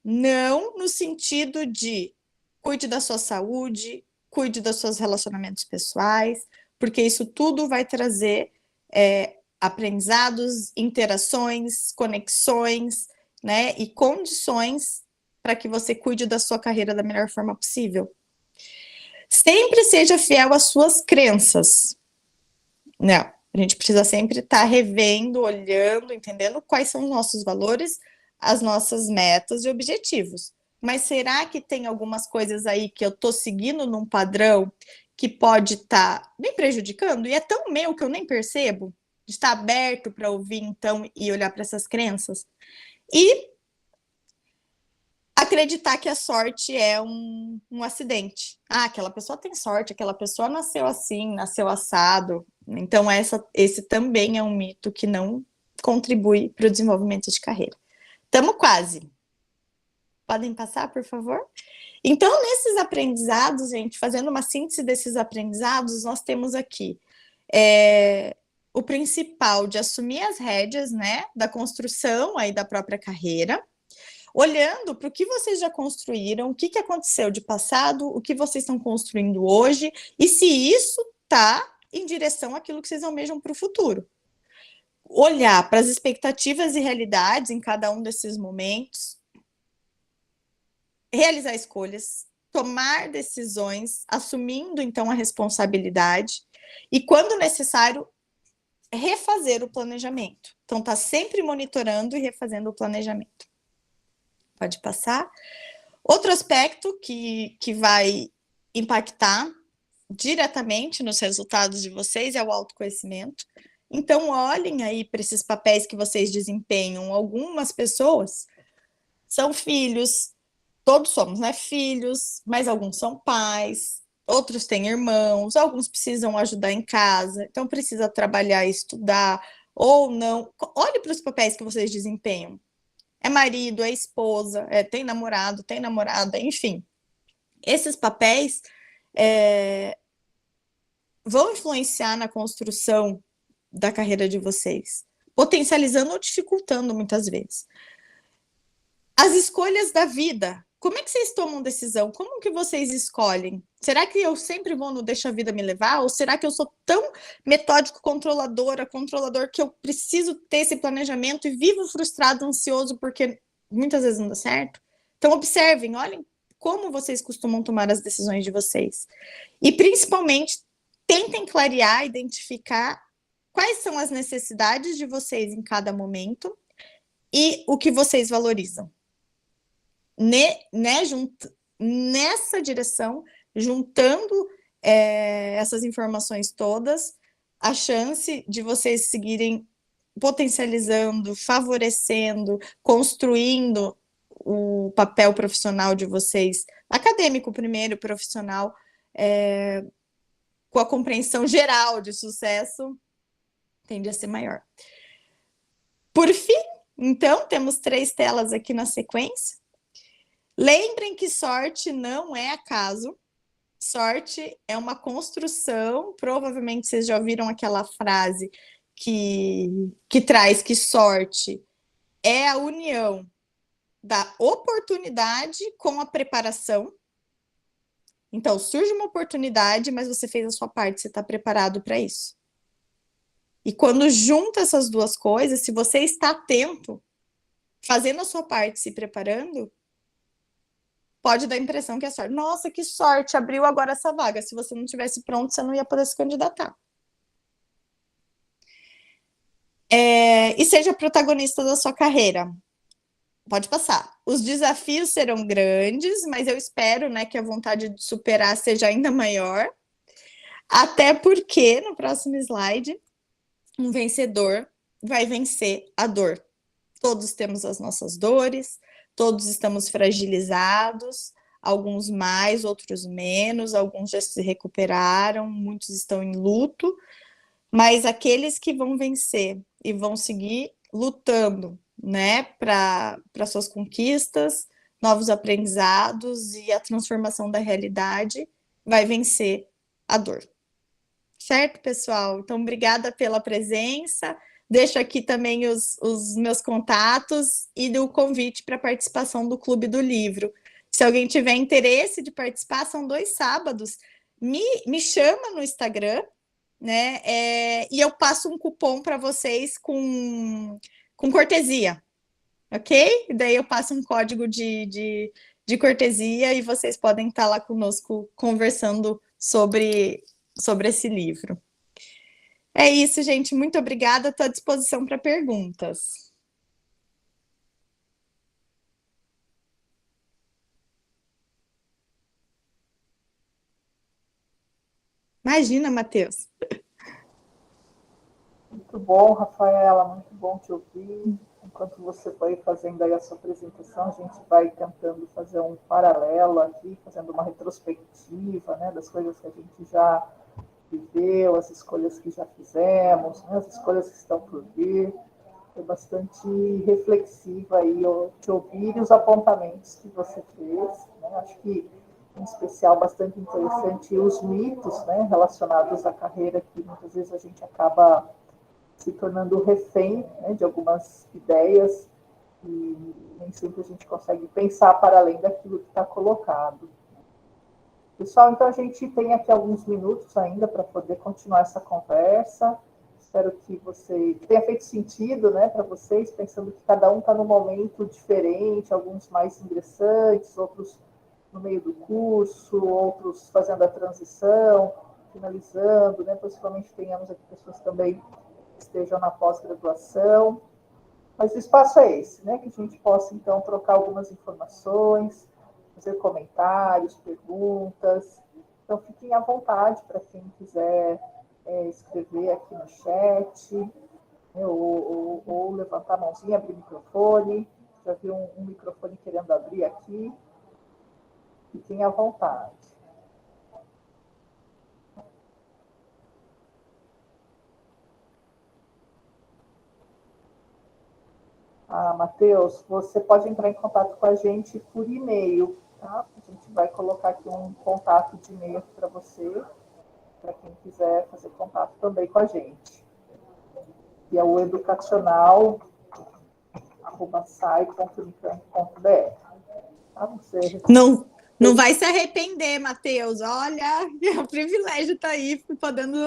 Não no sentido de cuide da sua saúde, cuide dos seus relacionamentos pessoais, porque isso tudo vai trazer aprendizados, interações, conexões, né, e condições para que você cuide da sua carreira da melhor forma possível. Sempre seja fiel às suas crenças. Não, a gente precisa sempre estar revendo, olhando, entendendo quais são os nossos valores, as nossas metas e objetivos. Mas será que tem algumas coisas aí que eu estou seguindo num padrão que pode estar me prejudicando? E é tão meu que eu nem percebo? De estar aberto para ouvir, então, e olhar para essas crenças. E acreditar que a sorte é um acidente. Ah, aquela pessoa tem sorte, aquela pessoa nasceu assim, nasceu assado. Então, esse também é um mito que não contribui para o desenvolvimento de carreira. Estamos quase. Podem passar, por favor? Então, nesses aprendizados, gente, fazendo uma síntese desses aprendizados, nós temos aqui o principal de assumir as rédeas, né, da construção aí da própria carreira, olhando para o que vocês já construíram, o que aconteceu de passado, o que vocês estão construindo hoje, e se isso está em direção àquilo que vocês almejam para o futuro. Olhar para as expectativas e realidades em cada um desses momentos, realizar escolhas, tomar decisões, assumindo, então, a responsabilidade, e, quando necessário, refazer o planejamento. Então, está sempre monitorando e refazendo o planejamento. Pode passar. Outro aspecto que vai impactar diretamente nos resultados de vocês é o autoconhecimento. Então, olhem aí para esses papéis que vocês desempenham. Algumas pessoas são filhos, todos somos, né, filhos, mas alguns são pais, outros têm irmãos, alguns precisam ajudar em casa, então precisa trabalhar e estudar, ou não. Olhe para os papéis que vocês desempenham. É marido, é esposa, tem namorado, tem namorada, enfim. Esses papéis vão influenciar na construção da carreira de vocês, potencializando ou dificultando muitas vezes. As escolhas da vida. Como é que vocês tomam decisão? Como que vocês escolhem? Será que eu sempre vou no deixa a vida me levar? Ou será que eu sou tão metódico, controlador que eu preciso ter esse planejamento e vivo frustrado, ansioso, porque muitas vezes não dá certo? Então, observem, olhem como vocês costumam tomar as decisões de vocês. E, principalmente, tentem clarear, identificar quais são as necessidades de vocês em cada momento, e o que vocês valorizam. Nessa direção, juntando essas informações todas, a chance de vocês seguirem potencializando, favorecendo, construindo o papel profissional de vocês, acadêmico primeiro, profissional, com a compreensão geral de sucesso, tende a ser maior. Por fim, então, temos 3 telas aqui na sequência. Lembrem que sorte não é acaso. Sorte é uma construção. Provavelmente vocês já ouviram aquela frase que traz que sorte é a união da oportunidade com a preparação. Então, surge uma oportunidade, mas você fez a sua parte, você está preparado para isso. E quando junta essas duas coisas, se você está atento, fazendo a sua parte, se preparando, pode dar a impressão que é sorte. Nossa, que sorte, abriu agora essa vaga. Se você não tivesse pronto, você não ia poder se candidatar. E seja protagonista da sua carreira. Pode passar. Os desafios serão grandes, mas eu espero, né, que a vontade de superar seja ainda maior. Até porque, no próximo slide, um vencedor vai vencer a dor. Todos temos as nossas dores, todos estamos fragilizados, alguns mais, outros menos, alguns já se recuperaram, muitos estão em luto, mas aqueles que vão vencer e vão seguir lutando, né, para suas conquistas, novos aprendizados e a transformação da realidade, vai vencer a dor. Certo, pessoal? Então, obrigada pela presença. Deixo aqui também os meus contatos e o convite para participação do Clube do Livro. Se alguém tiver interesse de participar, são 2 sábados. Me chama no Instagram, né? E eu passo um cupom para vocês com cortesia, ok? Daí eu passo um código de cortesia e vocês podem estar lá conosco conversando sobre esse livro. É isso, gente. Muito obrigada. Estou à disposição para perguntas. Imagina, Matheus. Muito bom, Rafaela. Muito bom te ouvir. Enquanto você foi fazendo aí a sua apresentação, a gente vai tentando fazer um paralelo aqui, fazendo uma retrospectiva, né, das coisas que a gente já viveu, as escolhas que já fizemos, né, as escolhas que estão por vir. Foi bastante reflexiva aí te ouvir e os apontamentos que você fez. Né? Acho que, em especial, bastante interessante os mitos, né, relacionados à carreira, que muitas vezes a gente acaba se tornando refém, né, de algumas ideias e nem sempre a gente consegue pensar para além daquilo que está colocado. Pessoal, então a gente tem aqui alguns minutos ainda para poder continuar essa conversa. Espero que tenha feito sentido, né, para vocês, pensando que cada um está num momento diferente, alguns mais ingressantes, outros no meio do curso, outros fazendo a transição, finalizando, né, possivelmente tenhamos aqui pessoas também que estejam na pós-graduação. Mas o espaço é esse, né, que a gente possa, então, trocar algumas informações, fazer comentários, perguntas. Então, fiquem à vontade para quem quiser escrever aqui no chat, né, ou levantar a mãozinha, abrir o microfone. Já vi um microfone querendo abrir aqui. Fiquem à vontade. Matheus, você pode entrar em contato com a gente por e-mail, tá? A gente vai colocar aqui um contato de e-mail para você, para quem quiser fazer contato também com a gente. E é o educacional@sai.unicamp.br. Tá? Não vai se arrepender, Matheus. Olha, o privilégio está aí, podendo,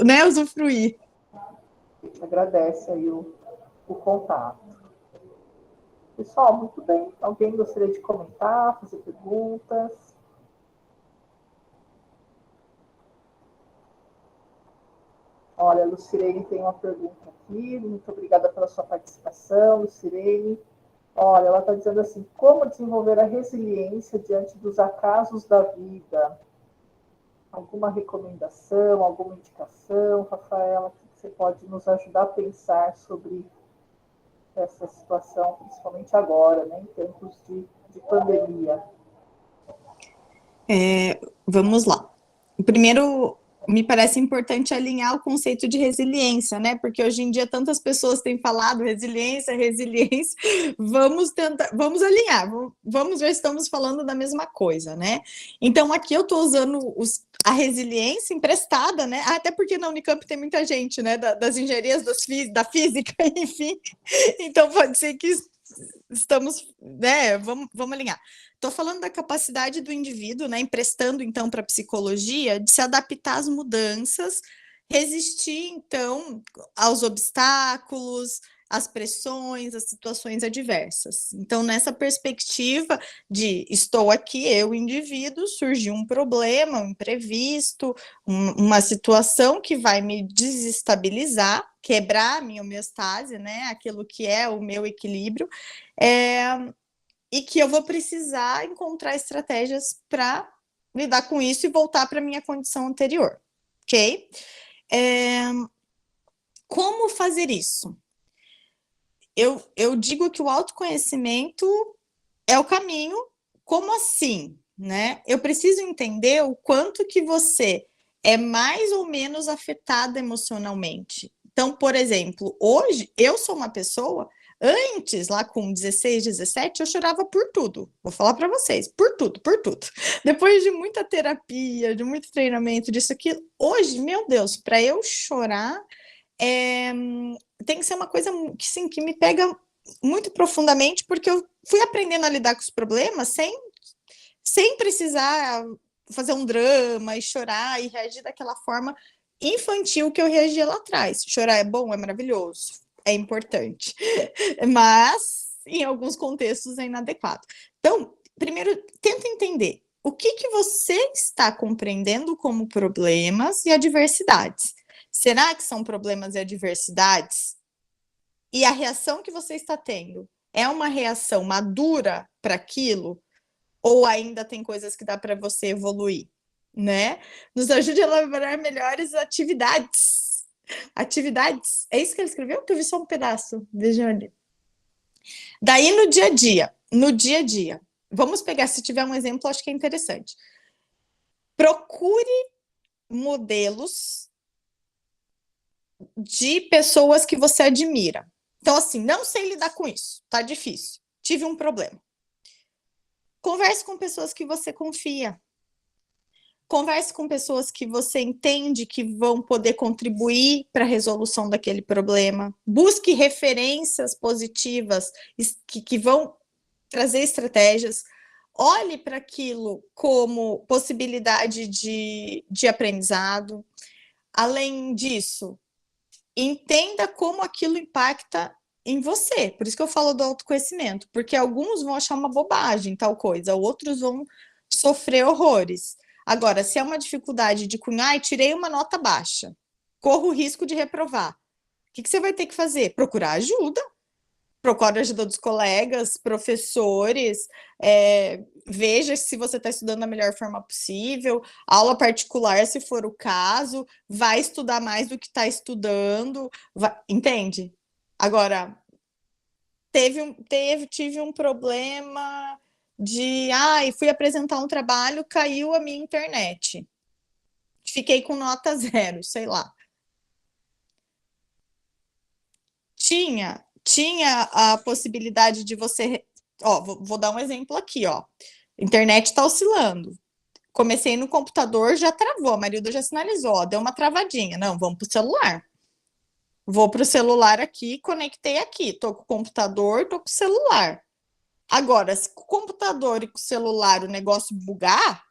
né, usufruir. A gente agradece aí o contato. Pessoal, muito bem. Alguém gostaria de comentar, fazer perguntas? Olha, a Lucirene tem uma pergunta aqui. Muito obrigada pela sua participação, Lucirene. Olha, ela está dizendo assim, como desenvolver a resiliência diante dos acasos da vida? Alguma recomendação, alguma indicação, Rafaela, que você pode nos ajudar a pensar sobre essa situação, principalmente agora, né, em tempos de pandemia? Vamos lá. Primeiro, me parece importante alinhar o conceito de resiliência, né? Porque hoje em dia tantas pessoas têm falado resiliência, resiliência. Vamos tentar, vamos alinhar, vamos ver se estamos falando da mesma coisa, né? Então, aqui eu estou usando a resiliência emprestada, né? Até porque na Unicamp tem muita gente, né? Das engenharias, da física, enfim. Então, pode ser que estamos, né? Vamos alinhar. Estou falando da capacidade do indivíduo, né, emprestando, então, para a psicologia, de se adaptar às mudanças, resistir, então, aos obstáculos, às pressões, às situações adversas. Então, nessa perspectiva de estou aqui, eu, indivíduo, surgiu um problema, um imprevisto, uma situação que vai me desestabilizar, quebrar a minha homeostase, né, aquilo que é o meu equilíbrio, e que eu vou precisar encontrar estratégias para lidar com isso e voltar para a minha condição anterior, ok? Como fazer isso? Eu digo que o autoconhecimento é o caminho. Como assim? Né? Eu preciso entender o quanto que você é mais ou menos afetada emocionalmente. Então, por exemplo, hoje eu sou uma pessoa. Antes, lá com 16, 17, eu chorava por tudo. Vou falar para vocês, por tudo, por tudo. Depois de muita terapia, de muito treinamento, disso aqui, hoje, meu Deus, para eu chorar, tem que ser uma coisa que, sim, que me pega muito profundamente, porque eu fui aprendendo a lidar com os problemas sem precisar fazer um drama e chorar e reagir daquela forma infantil que eu reagia lá atrás. Chorar é bom, é maravilhoso, é importante, mas em alguns contextos é inadequado. Então, primeiro, tenta entender o que você está compreendendo como problemas e adversidades. Será que são problemas e adversidades? E a reação que você está tendo é uma reação madura para aquilo? Ou ainda tem coisas que dá para você evoluir? Né? Nos ajude a elaborar melhores atividades. Atividades. É isso que ele escreveu? Que eu vi só um pedaço. Vejam ali. Daí, no dia a dia, vamos pegar, se tiver um exemplo, acho que é interessante. Procure modelos de pessoas que você admira. Então, assim, não sei lidar com isso, tá difícil, tive um problema. Converse com pessoas que você confia. Converse com pessoas que você entende que vão poder contribuir para a resolução daquele problema. Busque referências positivas que vão trazer estratégias. Olhe para aquilo como possibilidade de aprendizado. Além disso, entenda como aquilo impacta em você. Por isso que eu falo do autoconhecimento, porque alguns vão achar uma bobagem tal coisa, outros vão sofrer horrores. Agora, se é uma dificuldade de cunhar, tirei uma nota baixa, corro o risco de reprovar. O que você vai ter que fazer? Procurar ajuda. Procure a ajuda dos colegas, professores, veja se você está estudando da melhor forma possível, aula particular, se for o caso, vai estudar mais do que está estudando, entende? Agora, tive um problema fui apresentar um trabalho, caiu a minha internet. Fiquei com nota 0, sei lá. Tinha a possibilidade de você... vou dar um exemplo aqui, ó. Internet está oscilando. Comecei no computador, já travou. A Marilda já sinalizou, deu uma travadinha. Não, vamos para o celular. Vou para o celular aqui, conectei aqui. Estou com o computador, estou com o celular. Agora, se com o computador e com o celular o negócio bugar,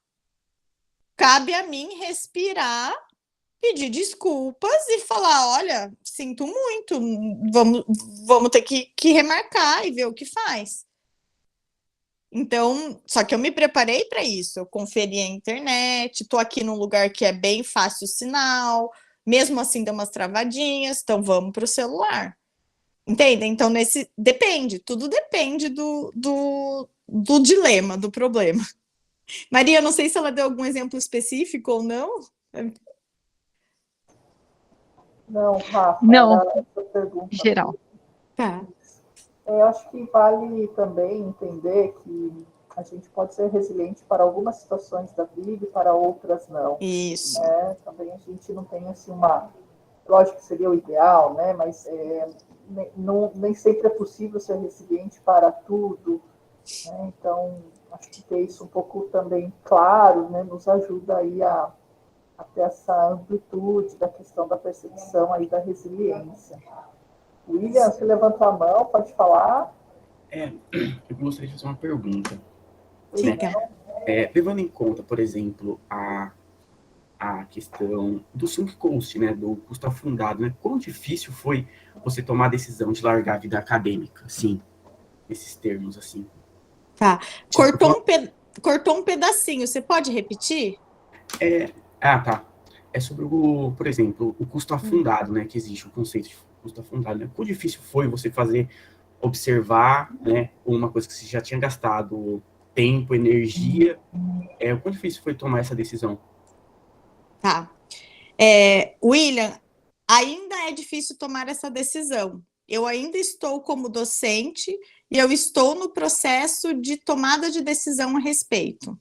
cabe a mim respirar, pedir desculpas e falar, olha, sinto muito, vamos ter que remarcar e ver o que faz. Então, só que eu me preparei para isso, eu conferi a internet, estou aqui num lugar que é bem fácil o sinal, Mesmo assim, dá umas travadinhas, então vamos para o celular. Entende? Então, depende, tudo depende do dilema, do problema. Maria, não sei se ela deu algum exemplo específico ou não. Não, Rafa, não, era essa pergunta. geral. Tá. Eu acho que vale também entender que a gente pode ser resiliente para algumas situações da vida e para outras não. Isso. Também a gente não tem assim uma... Lógico que seria o ideal, né? Mas nem sempre é possível ser resiliente para tudo. Né? Então, acho que ter isso um pouco também claro, né, nos ajuda aí a ter essa amplitude da questão da percepção aí da resiliência. William, você levantou a mão, pode falar? Eu gostaria de fazer uma pergunta. Diga. Levando em conta, por exemplo, a questão do sunk cost, né, do custo afundado, né, quão difícil foi você tomar a decisão de largar a vida acadêmica, assim, nesses termos, assim? Tá. Cortou um pedacinho, você pode repetir? Tá. É sobre por exemplo, o custo afundado, né, que existe, o conceito de custo afundado, né? Quão difícil foi você observar, né, uma coisa que você já tinha gastado tempo, energia, quão difícil foi tomar essa decisão? Tá. William, ainda é difícil tomar essa decisão. Eu ainda estou como docente e eu estou no processo de tomada de decisão a respeito,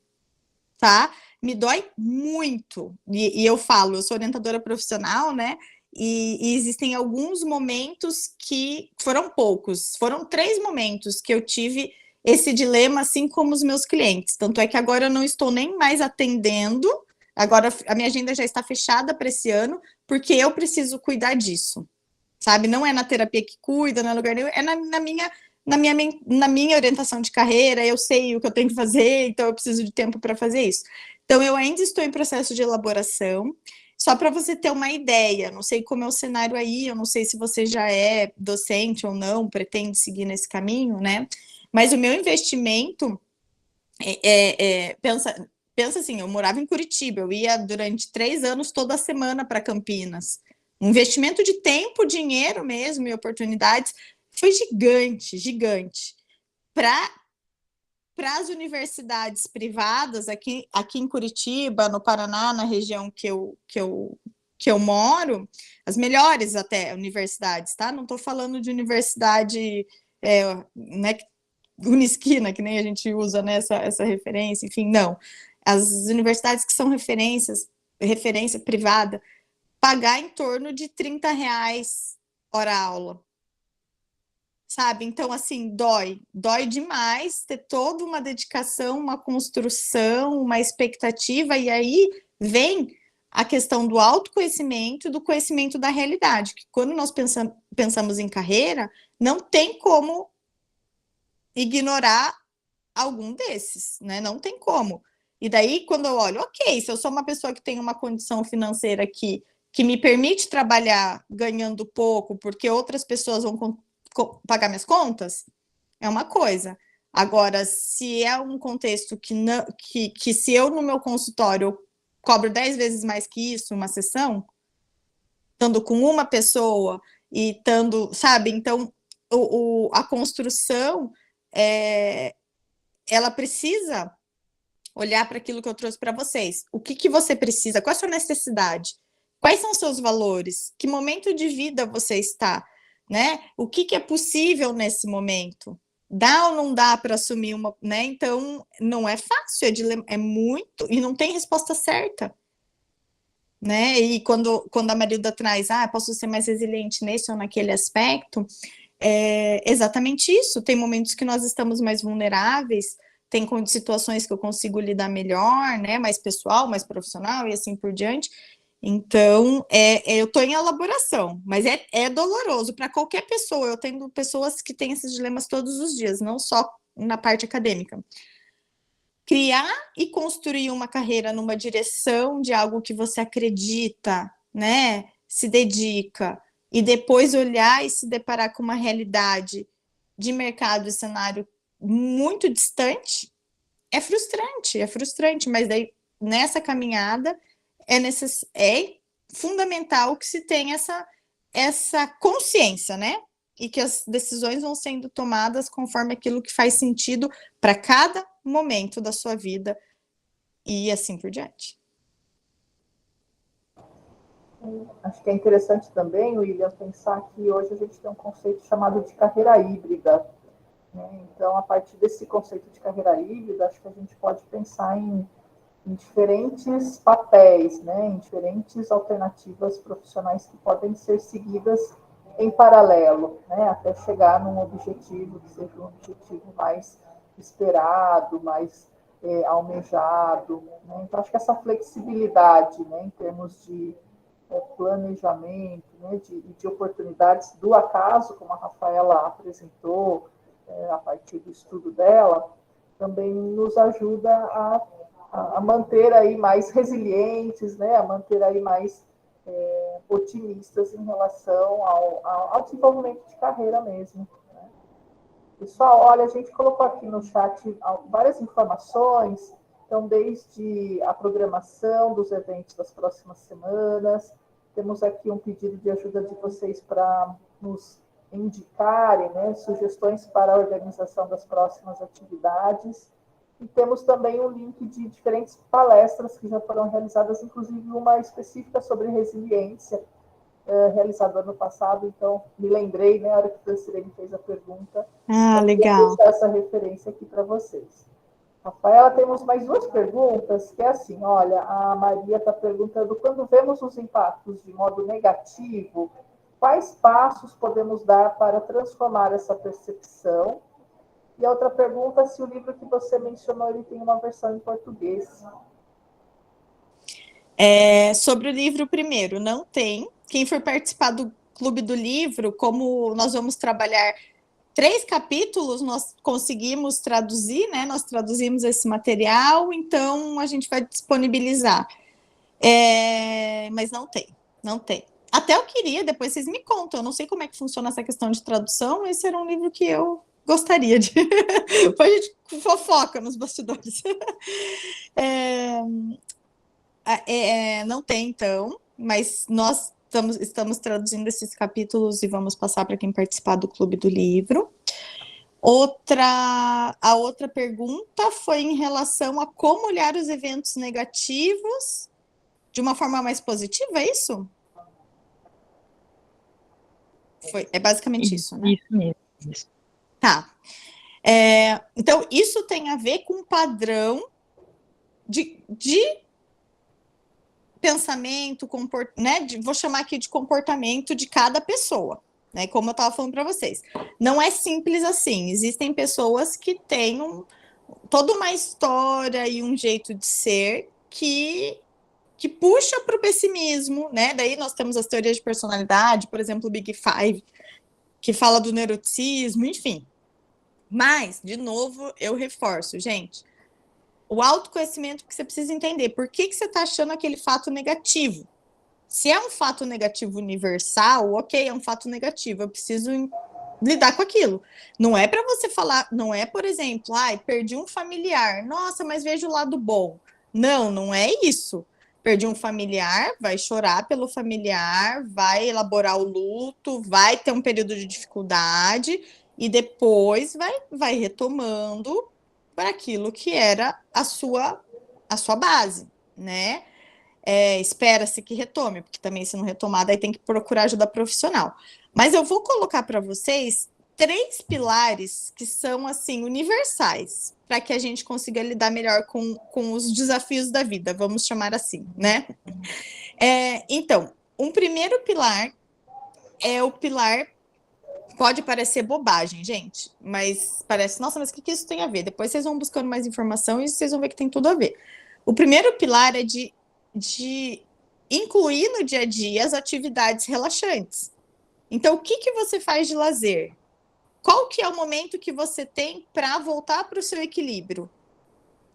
tá? Me dói muito. E eu falo, eu sou orientadora profissional, né? E existem alguns momentos que foram poucos, foram 3 momentos que eu tive esse dilema, assim como os meus clientes. Tanto é que agora eu não estou nem mais atendendo, agora a minha agenda já está fechada para esse ano, porque eu preciso cuidar disso, sabe? Não é na terapia que cuida, não é lugar nenhum, é na minha orientação de carreira, eu sei o que eu tenho que fazer, então eu preciso de tempo para fazer isso. Então, eu ainda estou em processo de elaboração, só para você ter uma ideia, não sei como é o cenário aí, eu não sei se você já é docente ou não, pretende seguir nesse caminho, né? Mas o meu investimento, pensa assim, eu morava em Curitiba, eu ia durante 3 anos toda semana para Campinas. Um investimento de tempo, dinheiro mesmo e oportunidades foi gigante, gigante. Para as universidades privadas, aqui em Curitiba, no Paraná, na região que eu moro, as melhores até universidades, tá? Não estou falando de universidade, né, Unisquina, que nem a gente usa nessa referência, enfim, não. As universidades que são referência privada, pagar em torno de R$ 30 hora aula. Sabe? Então, assim, dói demais ter toda uma dedicação, uma construção, uma expectativa, e aí vem a questão do autoconhecimento, do conhecimento da realidade, que quando nós pensamos em carreira, não tem como ignorar algum desses, né? Não tem como. E daí, quando eu olho, ok, se eu sou uma pessoa que tem uma condição financeira que me permite trabalhar ganhando pouco, porque outras pessoas vão pagar minhas contas, é uma coisa. Agora, se é um contexto que se eu no meu consultório eu cobro 10 vezes mais que isso, uma sessão, estando com uma pessoa e estando, sabe? Então, a construção, ela precisa olhar para aquilo que eu trouxe para vocês. O que você precisa? Qual é a sua necessidade? Quais são os seus valores? Que momento de vida você está? Né? O que é possível nesse momento? Dá ou não dá para assumir uma, né? Então, não é fácil, é muito, e não tem resposta certa. Né? E quando a Marilda traz, posso ser mais resiliente nesse ou naquele aspecto, é exatamente isso. Tem momentos que nós estamos mais vulneráveis, tem situações que eu consigo lidar melhor, né? Mais pessoal, mais profissional e assim por diante. Então, eu estou em elaboração, mas é doloroso para qualquer pessoa. Eu tenho pessoas que têm esses dilemas todos os dias, não só na parte acadêmica. Criar e construir uma carreira numa direção de algo que você acredita, né? Se dedica, e depois olhar e se deparar com uma realidade de mercado e cenário muito distante, é frustrante, mas daí nessa caminhada é fundamental que se tenha essa consciência, né? E que as decisões vão sendo tomadas conforme aquilo que faz sentido para cada momento da sua vida e assim por diante. Acho que é interessante também, William, pensar que hoje a gente tem um conceito chamado de carreira híbrida, né? Então, a partir desse conceito de carreira híbrida, acho que a gente pode pensar em diferentes papéis, né? Em diferentes alternativas profissionais que podem ser seguidas em paralelo, né? Até chegar num objetivo que seja um objetivo mais esperado, mais almejado, né? Então, acho que essa flexibilidade, né, em termos de planejamento, né, de oportunidades do acaso, como a Rafaela apresentou a partir do estudo dela, também nos ajuda a manter aí mais resilientes, né, a manter aí mais otimistas em relação ao desenvolvimento de carreira mesmo. Né? Pessoal, olha, a gente colocou aqui no chat várias informações, então, desde a programação dos eventos das próximas semanas, temos aqui um pedido de ajuda de vocês para nos indicarem, né, sugestões para a organização das próximas atividades. E temos também um link de diferentes palestras que já foram realizadas, inclusive uma específica sobre resiliência, realizada ano passado. Então, me lembrei, né, na hora que a Francilene fez a pergunta. Legal. Vou deixar essa referência aqui para vocês. Rafaela, temos mais duas perguntas, que é assim, olha, a Maria está perguntando, quando vemos os impactos de modo negativo, quais passos podemos dar para transformar essa percepção? E a outra pergunta, se o livro que você mencionou, ele tem uma versão em português. Sobre o livro primeiro, não tem. Quem for participar do Clube do Livro, como nós vamos trabalhar 3 capítulos, nós conseguimos traduzir, né? Nós traduzimos esse material, então a gente vai disponibilizar. Mas não tem. Até eu queria, depois vocês me contam, eu não sei como é que funciona essa questão de tradução, esse era um livro que eu gostaria de... Depois a gente fofoca nos bastidores. Não tem, então, mas nós estamos traduzindo esses capítulos e vamos passar para quem participar do Clube do Livro. A outra pergunta foi em relação a como olhar os eventos negativos de uma forma mais positiva, é isso? É basicamente isso, né? Isso mesmo. Isso. Tá. Então, isso tem a ver com um padrão de pensamento, né? Vou chamar aqui de comportamento de cada pessoa, né? Como eu estava falando para vocês. Não é simples assim. Existem pessoas que têm toda uma história e um jeito de ser que puxa para o pessimismo, né? Daí nós temos as teorias de personalidade, por exemplo, o Big Five, que fala do neuroticismo, enfim. Mas, de novo, eu reforço, gente, o autoconhecimento que você precisa entender. Por que você está achando aquele fato negativo? Se é um fato negativo universal, ok, é um fato negativo, eu preciso lidar com aquilo. Não é para você falar, não é, por exemplo, perdi um familiar, nossa, mas veja o lado bom. Não é isso. Perdi um familiar, vai chorar pelo familiar, vai elaborar o luto, vai ter um período de dificuldade e depois vai retomando para aquilo que era a sua base, né? Espera-se que retome, porque também se não retomar, daí tem que procurar ajuda profissional. Mas eu vou colocar para vocês 3 pilares que são, assim, universais, para que a gente consiga lidar melhor com os desafios da vida, vamos chamar assim, né? Então, um primeiro pilar é o pilar... Pode parecer bobagem, gente, mas parece... Nossa, mas o que isso tem a ver? Depois vocês vão buscando mais informação e vocês vão ver que tem tudo a ver. O primeiro pilar é de incluir no dia a dia as atividades relaxantes. Então, o que você faz de lazer? Qual que é o momento que você tem para voltar para o seu equilíbrio?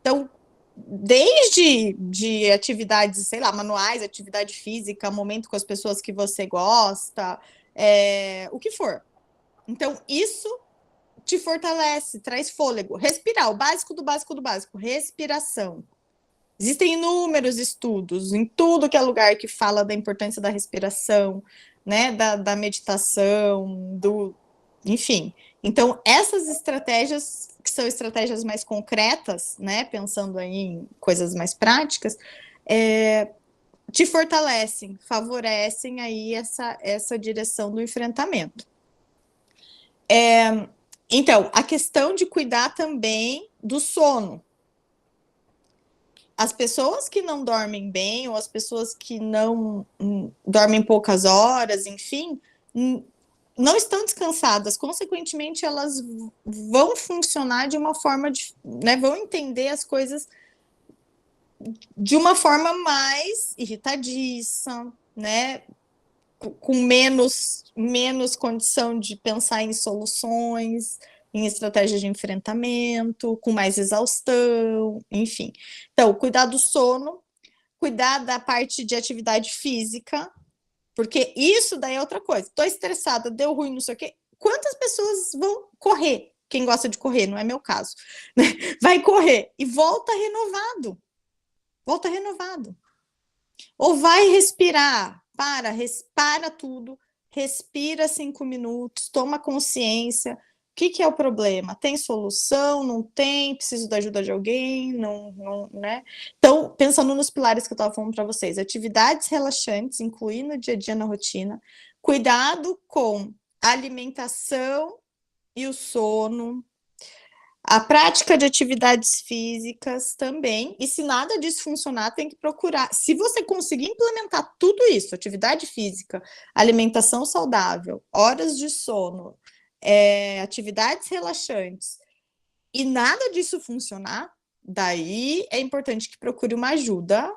Então, desde de atividades, sei lá, manuais, atividade física, momento com as pessoas que você gosta, o que for. Então, isso te fortalece, traz fôlego. Respirar, o básico do básico do básico. Respiração. Existem inúmeros estudos em tudo que é lugar que fala da importância da respiração, né, da meditação, enfim. Então, essas estratégias, que são estratégias mais concretas, né, pensando aí em coisas mais práticas, te fortalecem, favorecem aí essa direção do enfrentamento. Então, a questão de cuidar também do sono. As pessoas que não dormem bem, ou as pessoas que não dormem poucas horas, enfim, não estão descansadas. Consequentemente, elas vão funcionar de uma forma, né, vão entender as coisas de uma forma mais irritadiça, né, com menos condição de pensar em soluções, em estratégias de enfrentamento, com mais exaustão, enfim. Então, cuidar do sono, cuidar da parte de atividade física, porque isso daí é outra coisa. Estou estressada, deu ruim, não sei o quê. Quantas pessoas vão correr? Quem gosta de correr, não é meu caso. Vai correr e volta renovado. Volta renovado. Ou vai respirar, para tudo, respira 5 minutos, toma consciência. O que é o problema? Tem solução? Não tem? Preciso da ajuda de alguém? Não, né? Então, pensando nos pilares que eu estava falando para vocês, atividades relaxantes, incluir no dia a dia na rotina, cuidado com a alimentação e o sono, a prática de atividades físicas também, e se nada disso funcionar, tem que procurar. Se você conseguir implementar tudo isso, atividade física, alimentação saudável, horas de sono, atividades relaxantes, e nada disso funcionar, daí é importante que procure uma ajuda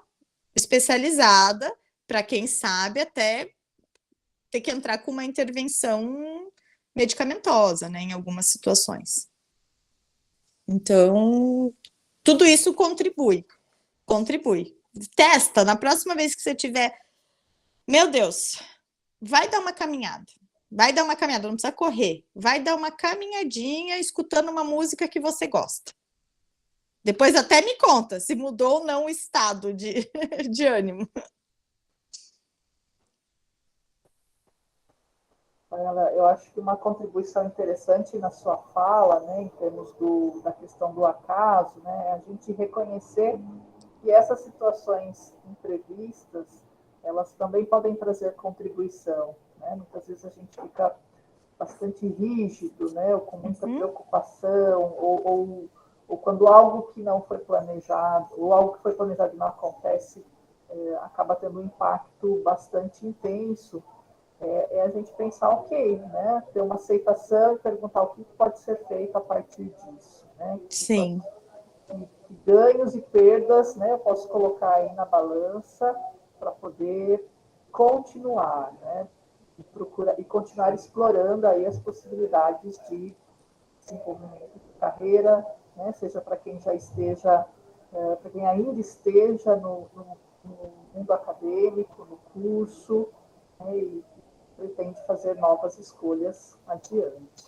especializada, para quem sabe até ter que entrar com uma intervenção medicamentosa, né, em algumas situações. Então, tudo isso contribui. Testa, na próxima vez que você tiver, meu Deus, vai dar uma caminhada. Não precisa correr. Vai dar uma caminhadinha escutando uma música que você gosta. Depois até me conta se mudou ou não o estado de ânimo. Eu acho que uma contribuição interessante na sua fala, né, em termos da questão do acaso, né, é a gente reconhecer que essas situações imprevistas, elas também podem trazer contribuição, né? Muitas vezes a gente fica bastante rígido, né, ou com muita preocupação, ou quando algo que não foi planejado, ou algo que foi planejado e não acontece, acaba tendo um impacto bastante intenso. A gente pensar, ok, né, ter uma aceitação e perguntar o que pode ser feito a partir disso, né? Sim. Que ganhos e perdas, né, eu posso colocar aí na balança para poder continuar, né, e continuar explorando aí as possibilidades de desenvolvimento de carreira, né, seja para quem já esteja, para quem ainda esteja no mundo acadêmico, no curso, né, e pretende fazer novas escolhas adiante.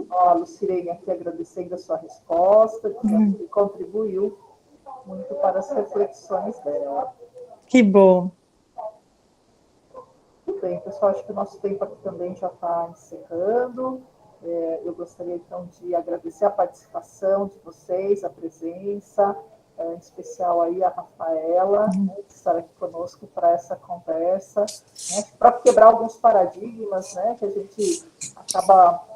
A Lucirene aqui agradecendo a sua resposta, dizendo que contribuiu muito para as reflexões dela. Que bom. Muito bem, pessoal, acho que o nosso tempo aqui também já está encerrando. Eu gostaria, então, de agradecer a participação de vocês, a presença, em especial aí a Rafaela, né, de estar aqui conosco para essa conversa, né, para quebrar alguns paradigmas, né, que a gente acaba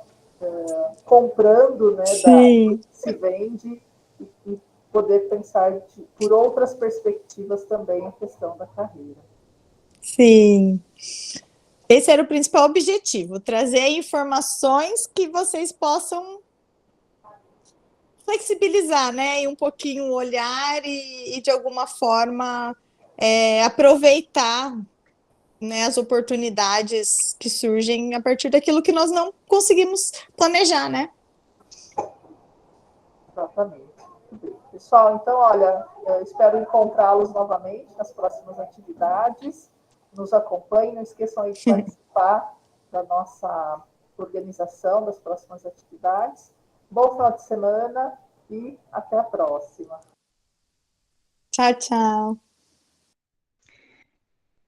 comprando, né, que se vende, e poder pensar por outras perspectivas também a questão da carreira. Sim. Esse era o principal objetivo, trazer informações que vocês possam flexibilizar, né, e um pouquinho o olhar e de alguma forma aproveitar, né, as oportunidades que surgem a partir daquilo que nós não conseguimos planejar, né? Exatamente. Pessoal, então, olha, espero encontrá-los novamente nas próximas atividades. Nos acompanhem, não esqueçam aí de participar da nossa organização das próximas atividades. Bom final de semana e até a próxima. Tchau, tchau.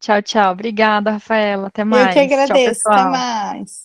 Tchau, tchau. Obrigada, Rafaela. Até mais. Eu que agradeço. Tchau, pessoal. Até mais.